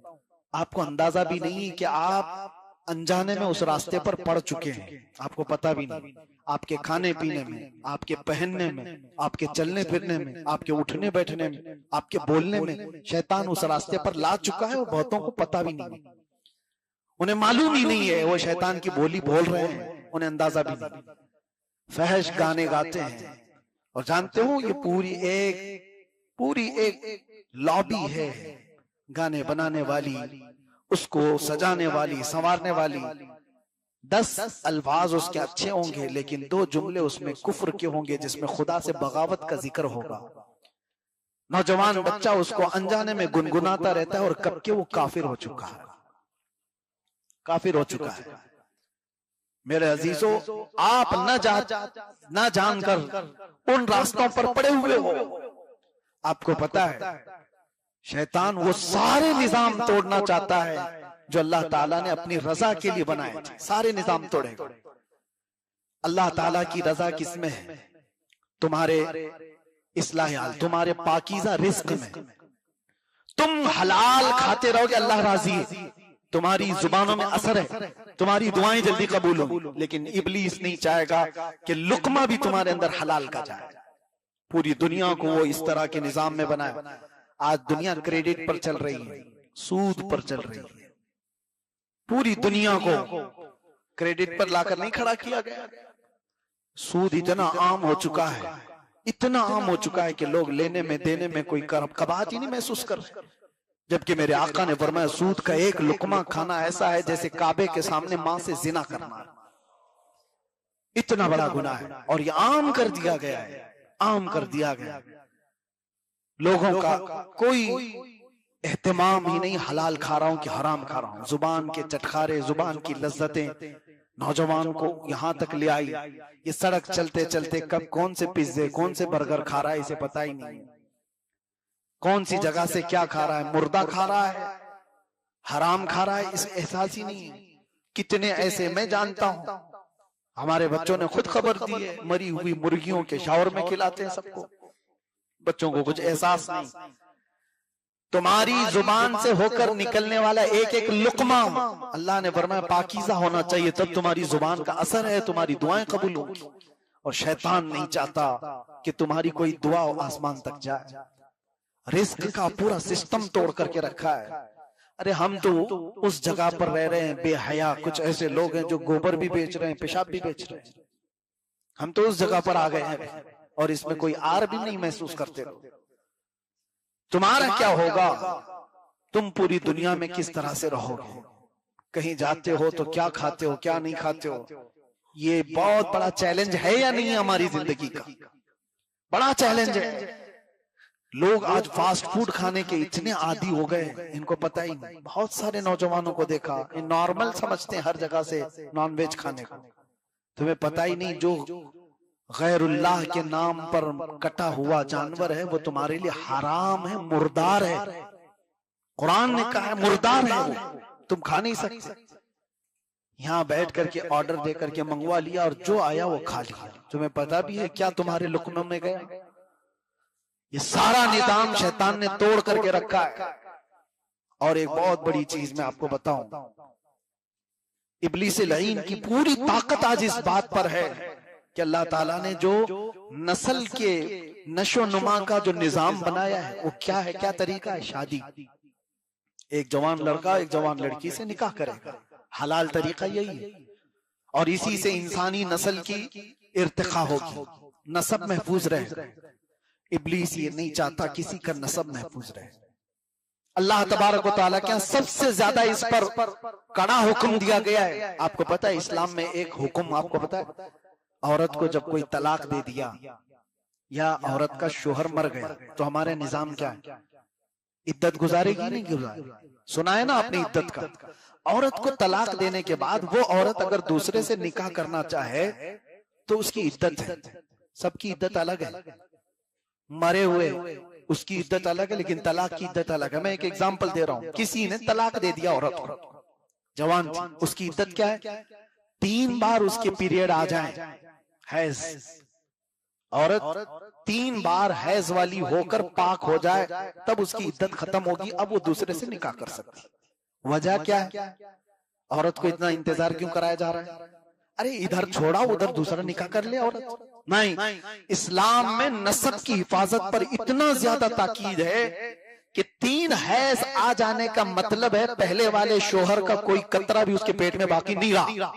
आपको अंदाजा भी नहीं कि आप अनजाने में उस रास्ते पर पड़ चुके हैं, आपको पता भी नहीं। आपके खाने पीने में, आपके पहनने में, आपके चलने फिरने में, आपके उठने बैठने में, आपके बोलने में शैतान उस रास्ते पर ला चुका है और बहुतों को पता भी नहीं, उन्हें मालूम ही नहीं है वो शैतान की बोली बोल रहे हैं, उन्हें अंदाजा भी नहीं। फहश गाने गाते हैं और जानते हो ये पूरी एक लॉबी है, गाने बनाने वाली, उसको सजाने वाली, संवारने वाली। 10 अल्फाज उसके अच्छे होंगे लेकिन 2 जुमले उसमें कुफ्र के होंगे जिसमें खुदा से बगावत का जिक्र होगा। नौजवान बच्चा उसको अनजाने में गुनगुनाता रहता है और कब के वो काफिर हो चुका है, काफिर हो चुका है। मेरे अजीजों, आप न जानकर उन रास्तों पर पड़े हुए हो। आपको पता है शैतान वो सारे निजाम तोड़ना चाहता है जो अल्लाह ताला ने अपनी रजा के लिए बनाए थे, सारे निजाम तोड़ेगा। अल्लाह ताला की रजा किसमें है? तुम्हारे इस्लाह, तुम्हारे पाकीज़ा रिस्क में। तुम हलाल खाते रहोगे, अल्लाह राजी है, तुम्हारी जुबानों में असर है, तुम्हारी दुआएं जल्दी कबूल होंगी। लेकिन इब्लीस नहीं चाहेगा कि लुकमा भी तुम्हारे अंदर हलाल का जाए। पूरी दुनिया को वो इस तरह के निजाम में बनाया। आज दुनिया क्रेडिट पर चल रही है, सूद पर चल रही है। पूरी दुनिया को क्रेडिट पर लाकर नहीं खड़ा किया गया। सूद इतना आम हो चुका है, इतना आम हो चुका है कि लोग लेने में देने में कोई कबाहत ही नहीं महसूस कर रहे। जबकि मेरे आका ने फरमाया सूद का एक लुकमा खाना ऐसा है जैसे काबे के सामने मां से जिना करना। इतना बड़ा गुनाह है और ये आम कर दिया गया है, आम कर दिया गया। लोगों का कोई एहतमाम ही नहीं, हलाल खा रहा हूं कि हराम खा रहा हूं। जुबान के चटखारे, जुबान की लज्जतें नौजवान को यहां तक ले आई। ये सड़क चलते चलते कब कौन से पिज्जे, कौन से बर्गर खा रहा है इसे पता ही नहीं। कौन सी जगह से क्या खा रहा है, मुर्दा खा रहा है, हराम खा रहा है, इस एहसास ही नहीं। कितने ऐसे मैं जानता हूं, हमारे बच्चों ने खुद खबर दी है, मरी हुई मुर्गियों के शावर में खिलाते हैं सबको, बच्चों को कुछ एहसास नहीं। तुम्हारी जुबान से होकर निकलने वाला एक एक लुकमा अल्लाह ने फरमाया पाकीज़ा होना चाहिए, तब तुम्हारी जुबान का असर है, तुम्हारी दुआएं कबूल होंगी। और शैतान नहीं चाहता कि तुम्हारी कोई दुआ आसमान तक जाए। रिस्क का पूरा सिस्टम तोड़ करके रखा है। अरे हम तो उस जगह पर रह रहे हैं बेहया, कुछ ऐसे लोग हैं जो गोबर भी बेच रहे हैं, पेशाब भी बेच रहे हैं। हम तो उस जगह पर आ गए हैं और इसमें कोई आर भी नहीं महसूस करते। तुम्हारा क्या होगा? तुम पूरी दुनिया में किस तरह से रहोगे? कहीं जाते हो तो क्या खाते हो, क्या नहीं खाते हो? ये बहुत बड़ा चैलेंज है या नहीं? हमारी जिंदगी का बड़ा चैलेंज है। लोग आज फास्ट फूड खाने के इतने आदी हो गए, इनको पता ही नहीं। बहुत सारे नौजवानों को देखा, ये नॉर्मल समझते हैं हर जगह से नॉनवेज खाने को। तुम्हें पता ही नहीं जो गैरुल्लाह के नाम पर कटा हुआ जानवर है वो तुम्हारे लिए हराम है, मुर्दार है। कुरान ने कहा है मुर्दार है वो, तुम खा नहीं सकते। यहाँ बैठ करके ऑर्डर दे करके मंगवा लिया और जो आया वो खा लिया। तुम्हें पता भी है क्या तुम्हारे लुकमे में गया? ये सारा निजाम शैतान ने तोड़ करके रखा है। और एक बहुत बड़ी चीज मैं आपको बताऊं, इब्लीस लईन की पूरी ताकत आज इस बात पर है कि अल्लाह ताला ने जो नस्ल के नशो नुमा का जो निजाम बनाया है वो क्या है, क्या तरीका है? शादी। एक जवान लड़का एक जवान लड़की से निकाह करेगा, हलाल तरीका यही है। और इसी से इंसानी नस्ल की इर्तिका होगी, नस्ब महफूज रहेगा। इब्लीस ये नहीं चाहता किसी का नसब महफूज रहे। अल्लाह तबारक व तआला के सबसे ज्यादा इस पर कड़ा हुक्म दिया गया है। आपको पता है इस्लाम में एक हुक्म आपको पता है, औरत को जब कोई तलाक दे दिया या औरत का शोहर मर गया तो हमारे निजाम क्या है, इद्दत गुजारेगी नहीं गुजारेगी? सुना है ना आपने इद्दत का। औरत को तलाक देने के बाद वो औरत अगर दूसरे से निकाह करना चाहे तो उसकी इद्दत है। सबकी इद्दत अलग है, मरे हुए उसकी इद्दत अलग है, लेकिन तलाक की इद्दत अलग है। मैं एक एग्जांपल दे रहा हूं, किसी ने तलाक दे दिया औरत को, जवान थी, उसकी इद्दत क्या है? 3 बार उसके पीरियड आ जाए, हैज, औरत 3 बार हैज वाली होकर पाक हो जाए तब उसकी इद्दत खत्म होगी, अब वो दूसरे से निकाह कर सकती। वजह क्या है? औरत को इतना इंतजार क्यों कराया जा रहा है? अरे इधर छोड़ा उधर दूसरा निकाह कर ले औरत। नहीं, इस्लाम में नस्ब की हिफाजत पर इतना ज्यादा ताकीद है कि 3 हैज आ जाने का मतलब है पहले वाले शोहर का कोई कतरा भी उसके पेट में बाकी नहीं रहा,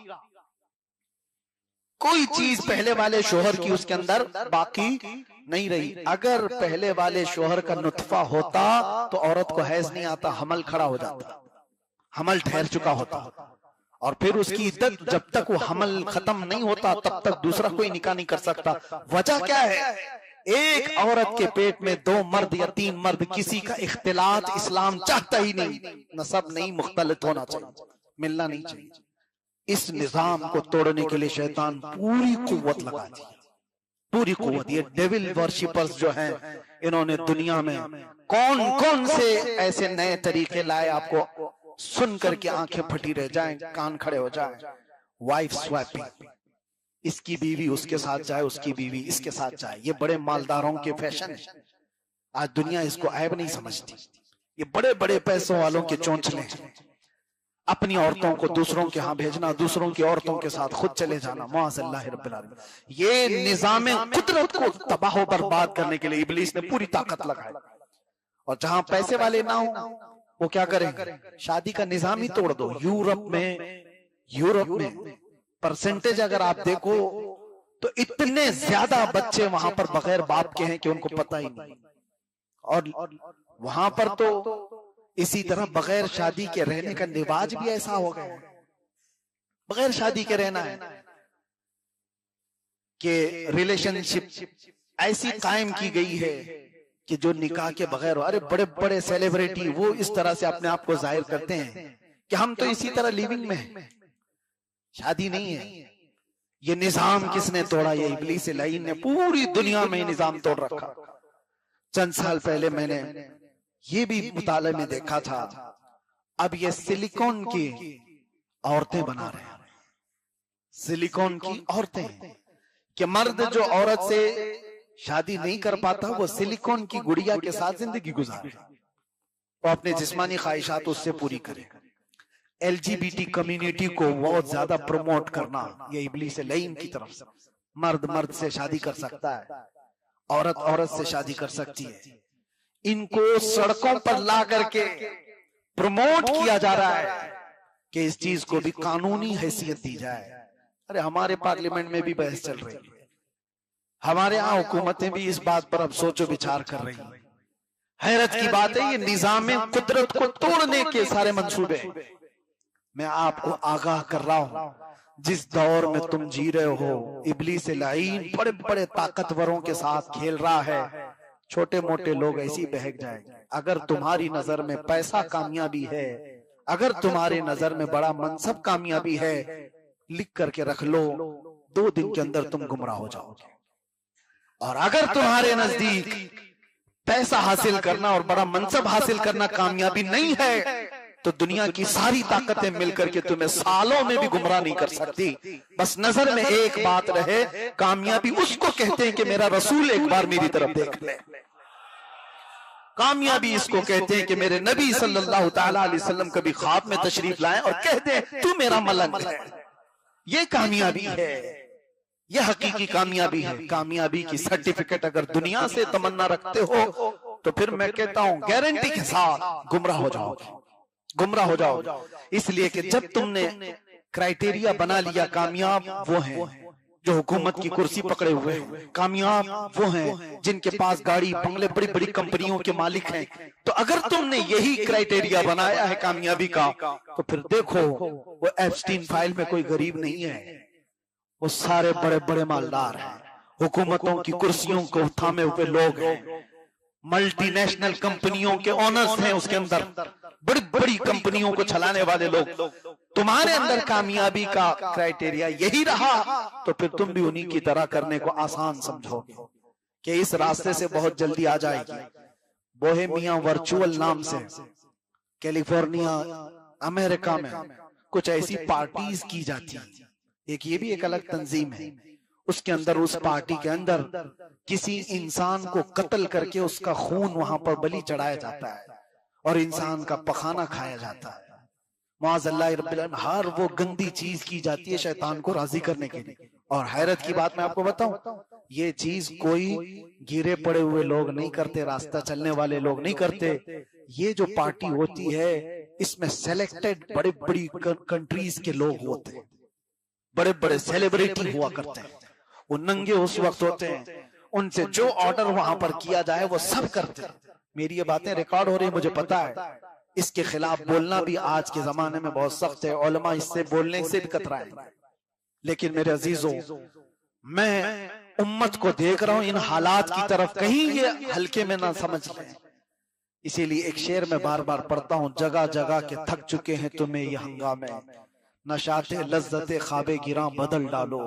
कोई चीज पहले वाले शोहर की उसके अंदर बाकी नहीं रही। अगर पहले वाले शोहर का नुतफा होता तो औरत को हैज नहीं आता, हमल खड़ा हो जाता, हमल ठहर चुका होता, और फिर उसकी इद्दत जब तक वो हमल खत्म नहीं होता तब तक दूसरा कोई निकाह नहीं कर सकता। वजह क्या है? एक औरत के पेट में 2 मर्द या 3 मर्द, किसी का इख्तिलात इस्लाम चाहता ही नहीं, नसब नहीं मुख्तलित होना चाहिए, मिलना नहीं चाहिए। इस निजाम को तोड़ने के लिए शैतान पूरी कुव्वत लगा दी, पूरी कुव्वत। ये डेविल वर्शिपर्स जो हैं, इन्होंने दुनिया में कौन कौन से ऐसे नए तरीके लाए, आपको सुन करके आंखें फटी रह जाएं, कान खड़े हो जाएं। वाइफ स्वैपिंग, इसकी बीवी उसके साथ जाए, उसकी बीवी इसके साथ जाए, ये बड़े मालदारों के फैशन है। आज दुनिया इसको ऐब नहीं समझती, ये बड़े बड़े पैसों वालों के चोंचले हैं। अपनी औरतों को दूसरों के यहाँ भेजना, दूसरों की औरतों के साथ खुद चले जाना, माअज़ल्लाह रब्बिल आलमीन। ये निज़ाम कुदरत को तबाह बर्बाद करने के लिए इब्लीस ने पूरी ताकत लगाई। और जहां पैसे वाले ना हो वो क्या करेंगे? शादी का निजाम ही तोड़ दो। यूरोप में परसेंटेज अगर आप देखो तो इतने ज्यादा बच्चे वहां पर बगैर बाप के हैं कि उनको पता ही नहीं। और वहां पर तो इसी तरह बगैर शादी के रहने का रिवाज भी ऐसा हो गया, बगैर शादी के रहना है कि रिलेशनशिप ऐसी कायम की गई है कि जो निकाह के बगैर, अरे बड़े बड़े सेलिब्रिटी वो इस तरह से अपने आप को जाहिर करते हैं कि हम तो इसी तरह लिविंग में हैं, शादी नहीं है। ये निजाम किसने तोड़ा? ये इब्लीस लाइन ने पूरी दुनिया में निजाम तोड़ रखा। चंद साल पहले मैंने ये भी मुताले में देखा था, अब ये सिलिकॉन की औरतें बना रहे हैं, सिलिकॉन की औरतें, कि मर्द जो औरत से शादी नहीं कर पाता वो सिलिकॉन की गुड़िया के साथ जिंदगी गुजारे, वो अपने जिस्मानी ख्वाहिशात उससे पूरी करे। LGBT कम्युनिटी को बहुत ज्यादा प्रमोट करना, ये इब्लीस लाइन की तरफ से। मर्द मर्द से शादी कर सकता है, औरत औरत से शादी कर सकती है। इनको सड़कों पर ला करके प्रमोट किया जा रहा है कि इस चीज को भी कानूनी हैसियत दी जाए। अरे हमारे पार्लियामेंट में भी बहस चल रही है, हमारे यहाँ हुकूमतें भी इस बात पर अब सोचो विचार कर रही हैं। हैरत की बात है, ये निजाम कुदरत को तोड़ने के सारे मंसूबे। मैं आपको आगाह कर रहा हूं, जिस दौर में तुम जी रहे हो, इब्लीस लाइन बड़े बड़े ताकतवरों के साथ खेल रहा है, छोटे मोटे लोग ऐसे ही बहक जाएंगे। अगर तुम्हारी नजर में पैसा कामयाबी है, अगर तुम्हारे नजर में बड़ा मनसब कामयाबी है, लिख करके रख लो, 2 दिन के अंदर तुम गुमराह हो जाओगे। और अगर तुम्हारे नजदीक पैसा हासिल करना और बड़ा मनसब हासिल करना कामयाबी नहीं है, तो दुनिया की सारी ताकतें मिलकर के तुम्हें सालों में भी गुमराह नहीं कर सकती। बस नजर में एक बात रहे, कामयाबी उसको कहते हैं कि मेरा रसूल एक बार मेरी तरफ देख ले। कामयाबी इसको कहते हैं कि मेरे नबी सल्लल्लाहु तआला अलैहि वसल्लम कभी ख्वाब में तशरीफ लाए और कह दे तू मेरा मलंग है। ये कामयाबी है, ये हकीकी कामयाबी है। कामयाबी की सर्टिफिकेट अगर दुनिया से तमन्ना रखते हो तो फिर मैं कहता हूं गारंटी के साथ गुमराह हो जाओगे, गुमराह हो जाओगे। इसलिए कि जब तुमने क्राइटेरिया बना लिया कामयाब वो है, जो हुकूमत की कुर्सी पकड़े हुए हैं। कामयाब वो हैं जिनके पास गाड़ी बंगले बड़ी बड़ी कंपनियों के मालिक हैं। तो अगर तुमने यही क्राइटेरिया बनाया है कामयाबी का, तो फिर देखो वो एप्स्टीन फाइल में कोई गरीब नहीं है, वो सारे बड़े बड़े मालदार हैं, हुकूमतों की कुर्सियों को थामे हुए लोग हैं, मल्टीनेशनल कंपनियों के ओनर्स हैं, उसके अंदर बड़ी बड़ी कंपनियों को चलाने वाले लोग। तुम्हारे अंदर कामयाबी का क्राइटेरिया यही रहा तो फिर तुम भी उन्हीं की तरह करने को आसान समझोगे कि इस रास्ते से बहुत जल्दी आ जाएगी। बोहेमिया वर्चुअल नाम से कैलिफोर्निया अमेरिका में कुछ ऐसी पार्टीज की जाती है। एक ये भी एक अलग तंजीम है, उसके अंदर उस पार्टी के अंदर किसी इंसान को कत्ल करके उसका खून वहां पर बलि चढ़ाया जाता है और इंसान का पखाना खाया जाता है। मुआज़ल्लाह रब्बिल आलमीन, हर वो गंदी चीज की जाती है शैतान को राजी करने के लिए। और हैरत की बात मैं आपको बताऊं, ये चीज कोई गिरे पड़े हुए लोग नहीं करते, रास्ता चलने वाले लोग नहीं करते। ये जो पार्टी होती है इसमें सेलेक्टेड बड़े बड़ी कंट्रीज के लोग होते हैं, बड़े बड़े सेलिब्रिटी हुआ करते हैं, वो नंगे उस वक्त होते हैं, उनसे जो ऑर्डर वहां पर किया जाए वो सब करते हैं। मेरी ये बातें रिकॉर्ड हो रही है, मुझे पता है। इसके खिलाफ बोलना भी आज के जमाने में बहुत सख्त है, उलमा इससे बोलने से भी कतराए। लेकिन मेरे अजीजों, मैं उम्मत को देख रहा हूं इन हालात की तरफ, कहीं ये हल्के में ना समझ लें। इसीलिए एक शेर में बार बार पढ़ता हूं, जगह जगह के थक चुके हैं तुम्हें ये हंगामे, नशाते लज्जते ख्वाबे गिरा बदल डालो,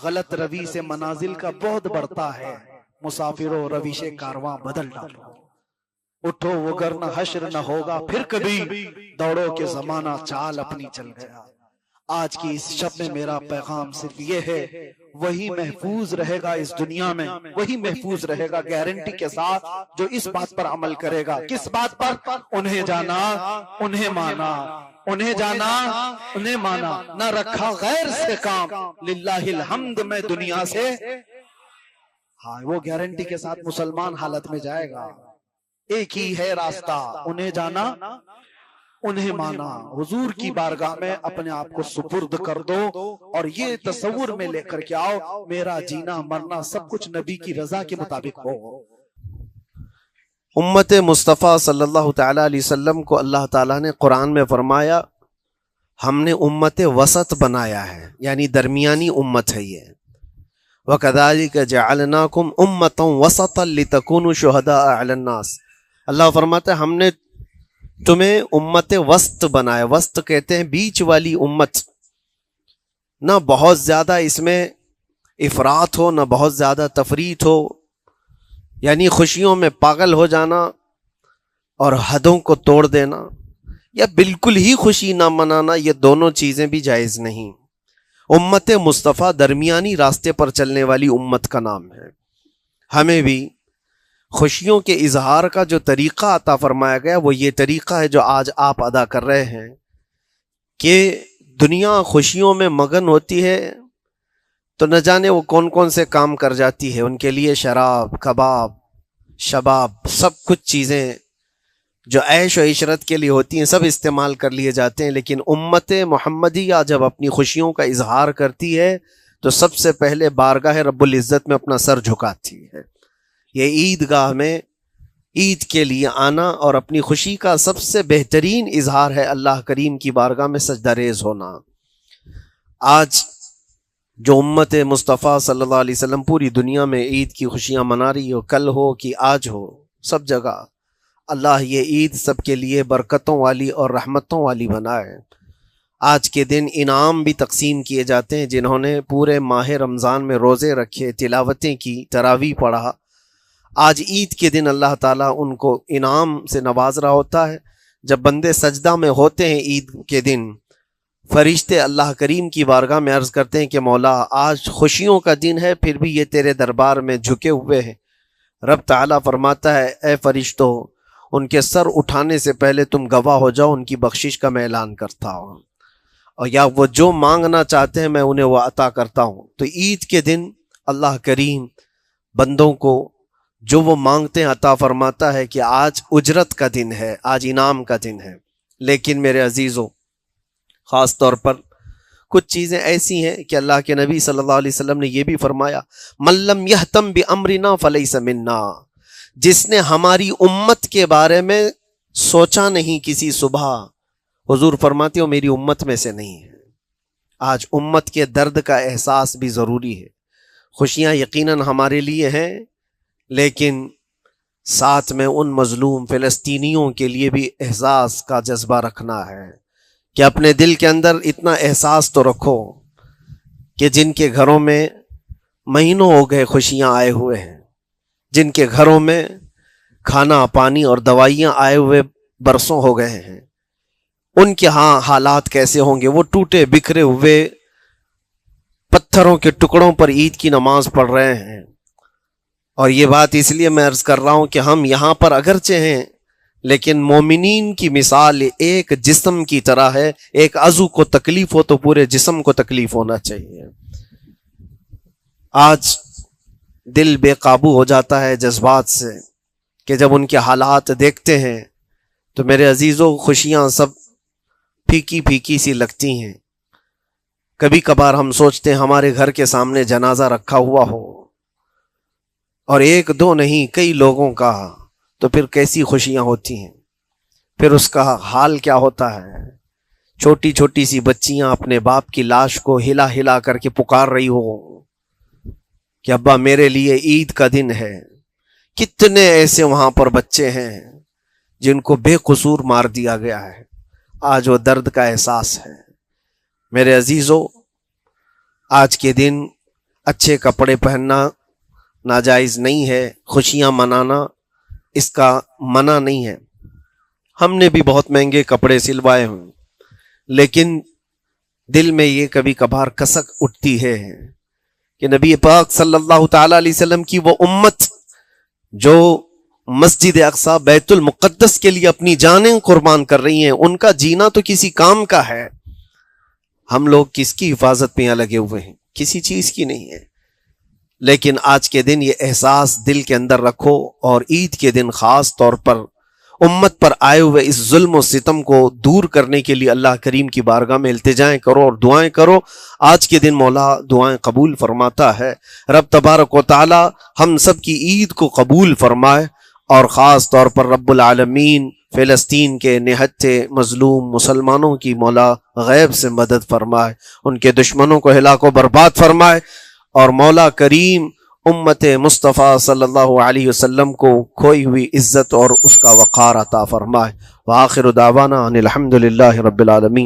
गलत रवि से मनाजिल का बहुत बढ़ता है, मुसाफिरों रविशे कारवां बदल डालो। उठो वो वरना हश्र न होगा फिर कभी, दौड़ो के जमाना चाल अपनी चल गया। आज की इस शब में मेरा पैगाम सिर्फ ये है, वही महफूज रहेगा इस दुनिया में, वही महफूज रहेगा गारंटी के साथ जो इस बात पर अमल करेगा। किस बात पर? उन्हें जाना उन्हें माना, उन्हें जाना उन्हें माना, न रखा गैर से काम, लिल्लाहिल हम्द में दुनिया से। हाँ, वो गारंटी के साथ मुसलमान हालत में जाएगा। एक ही है रास्ता, उन्हें जाना उन्हें माना। हुजूर की बारगाह में अपने आप को सुपुर्द कर दो और ये तसव्वुर में लेकर के आओ, मेरा जीना मरना सब कुछ नबी की रजा के मुताबिक हो। उम्मत मुस्तफ़ा सल्लल्लाहु तआला अलैहि वसल्लम को अल्लाह ताला ने कुरान में फरमाया, हमने उम्मत वसत बनाया है, यानी दरमियानी उम्मत है ये। वकज़ालिक जअलनाकुम उम्मतन वसतन लितकूनु शुहदाअ अलन नास। अल्लाह फरमाता है हमने तुम्हें उम्मत वस्त बनाया। वस्त कहते हैं बीच वाली उम्मत, ना बहुत ज्यादा इसमें इफरात हो, ना बहुत ज्यादा तफरीत हो, यानी खुशियों में पागल हो जाना और हदों को तोड़ देना, या बिल्कुल ही खुशी ना मनाना, ये दोनों चीजें भी जायज नहीं। उम्मत मुस्तफ़ा दरमियानी रास्ते पर चलने वाली उम्मत का नाम है। हमें भी खुशियों के इजहार का जो तरीक़ा अता फरमाया गया वो ये तरीक़ा है जो आज आप अदा कर रहे हैं कि दुनिया खुशियों में मगन होती है तो न जाने वो कौन कौन से काम कर जाती है। उनके लिए शराब, कबाब, शबाब, सब कुछ चीज़ें जो ऐश और इशरत के लिए होती हैं सब इस्तेमाल कर लिए जाते हैं। लेकिन उम्मत मुहम्मदिया जब अपनी खुशियों का इजहार करती है तो सबसे पहले बारगाह रब्बुल इज़्ज़त में अपना सर झुकाती है। ये ईदगाह में ईद के लिए आना और अपनी खुशी का सबसे बेहतरीन इजहार है अल्लाह करीम की बारगाह में सजदा रेज़ होना। आज जो उम्मत मुस्तफ़ा सल्लल्लाहु अलैहि वसल्लम पूरी दुनिया में ईद की खुशियाँ मना रही हो, कल हो कि आज हो, सब जगह अल्लाह ये ईद सबके लिए बरकतों वाली और रहमतों वाली बनाए। आज के दिन इनाम भी तकसीम किए जाते हैं। जिन्होंने पूरे माह रमज़ान में रोज़े रखे, तिलावतें की, तरावी पढ़ा, आज ईद के दिन अल्लाह ताला उनको इनाम से नवाज रहा होता है। जब बंदे सजदा में होते हैं ईद के दिन, फरिश्ते अल्लाह करीम की बारगाह में अर्ज़ करते हैं कि मौला आज खुशियों का दिन है फिर भी ये तेरे दरबार में झुके हुए हैं। रब ताला फरमाता है, ए फरिश्तों, उनके सर उठाने से पहले तुम गवाह हो जाओ, उनकी बख्शिश का मैं ऐलान करता हूँ, और या वो जो मांगना चाहते हैं मैं उन्हें वो अता करता हूँ। तो ईद के दिन अल्लाह करीम बंदों को जो वो मांगते हैं अता फरमाता है कि आज उजरत का दिन है, आज इनाम का दिन है। लेकिन मेरे अजीज़ों, ख़ास तौर पर कुछ चीजें ऐसी हैं कि अल्लाह के नबी सल्लल्लाहु अलैहि वसल्लम ने यह भी फरमाया, मल्लम यहतम बि अमरिना फलैसा मिन्ना, जिसने हमारी उम्मत के बारे में सोचा नहीं किसी सुबह, हुजूर फरमाते हो मेरी उम्मत में से नहीं है। आज उम्मत के दर्द का एहसास भी जरूरी है। खुशियां यकीनन हमारे लिए हैं, लेकिन साथ में उन मजलूम फिलिस्तीनियों के लिए भी एहसास का जज्बा रखना है कि अपने दिल के अंदर इतना एहसास तो रखो कि जिनके घरों में महीनों हो गए खुशियां आए हुए हैं, जिनके घरों में खाना पानी और दवाइयां आए हुए बरसों हो गए हैं, उनके यहाँ हालात कैसे होंगे। वो टूटे बिखरे हुए पत्थरों के टुकड़ों पर ईद की नमाज पढ़ रहे हैं। और ये बात इसलिए मैं अर्ज कर रहा हूं कि हम यहाँ पर अगरचे हैं, लेकिन मोमिनीन की मिसाल एक जिस्म की तरह है। एक अज़ू को तकलीफ हो तो पूरे जिस्म को तकलीफ होना चाहिए। आज दिल बेकाबू हो जाता है जज्बात से कि जब उनके हालात देखते हैं तो मेरे अजीजों, खुशियां सब फीकी फीकी सी लगती हैं। कभी कभार हम सोचते हैं हमारे घर के सामने जनाजा रखा हुआ हो और एक दो नहीं कई लोगों का, तो फिर कैसी खुशियां होती हैं। फिर उसका हाल क्या होता है। छोटी छोटी सी बच्चियां अपने बाप की लाश को हिला हिला करके पुकार रही हो कि अब्बा मेरे लिए ईद का दिन है। कितने ऐसे वहां पर बच्चे हैं जिनको बेकसूर मार दिया गया है। आज वो दर्द का एहसास है। मेरे अजीजों, आज के दिन अच्छे कपड़े पहनना नाजायज नहीं है, खुशियां मनाना इसका मना नहीं है। हमने भी बहुत महंगे कपड़े सिलवाए हों, लेकिन दिल में ये कभी कभार कसक उठती है कि नबी पाक सल्लल्लाहु ताला अलैहि वसल्लम की वो उम्मत जो मस्जिद अक्सा बैतुल मुक़द्दस के लिए अपनी जानें कुर्बान कर रही हैं, उनका जीना तो किसी काम का है। हम लोग किसकी हिफाजत में यहाँ लगे हुए हैं? किसी चीज की नहीं है। लेकिन आज के दिन ये एहसास दिल के अंदर रखो और ईद के दिन खास तौर पर उम्मत पर आए हुए इस जुल्म और सितम को दूर करने के लिए अल्लाह करीम की बारगाह में इल्तिजाएं करो और दुआएं करो। आज के दिन मौला दुआएं कबूल फरमाता है। रब तबारक व तआला हम सब की ईद को कबूल फरमाए और ख़ास तौर पर रब्बुल आलमीन फ़िलिस्तीन के निहत्थे मजलूम मुसलमानों की मौला गैब से मदद फरमाए, उनके दुश्मनों को हिलाको बर्बाद फरमाए और मौला करीम उम्मत मुस्तफ़ा सल्लल्लाहु अलैहि वसल्लम को खोई हुई इज्जत और उसका वक़ार अता फरमाए। व आखिरु दावाना अनिल हम्दुलिल्लाहि रब्बिल आलमीन।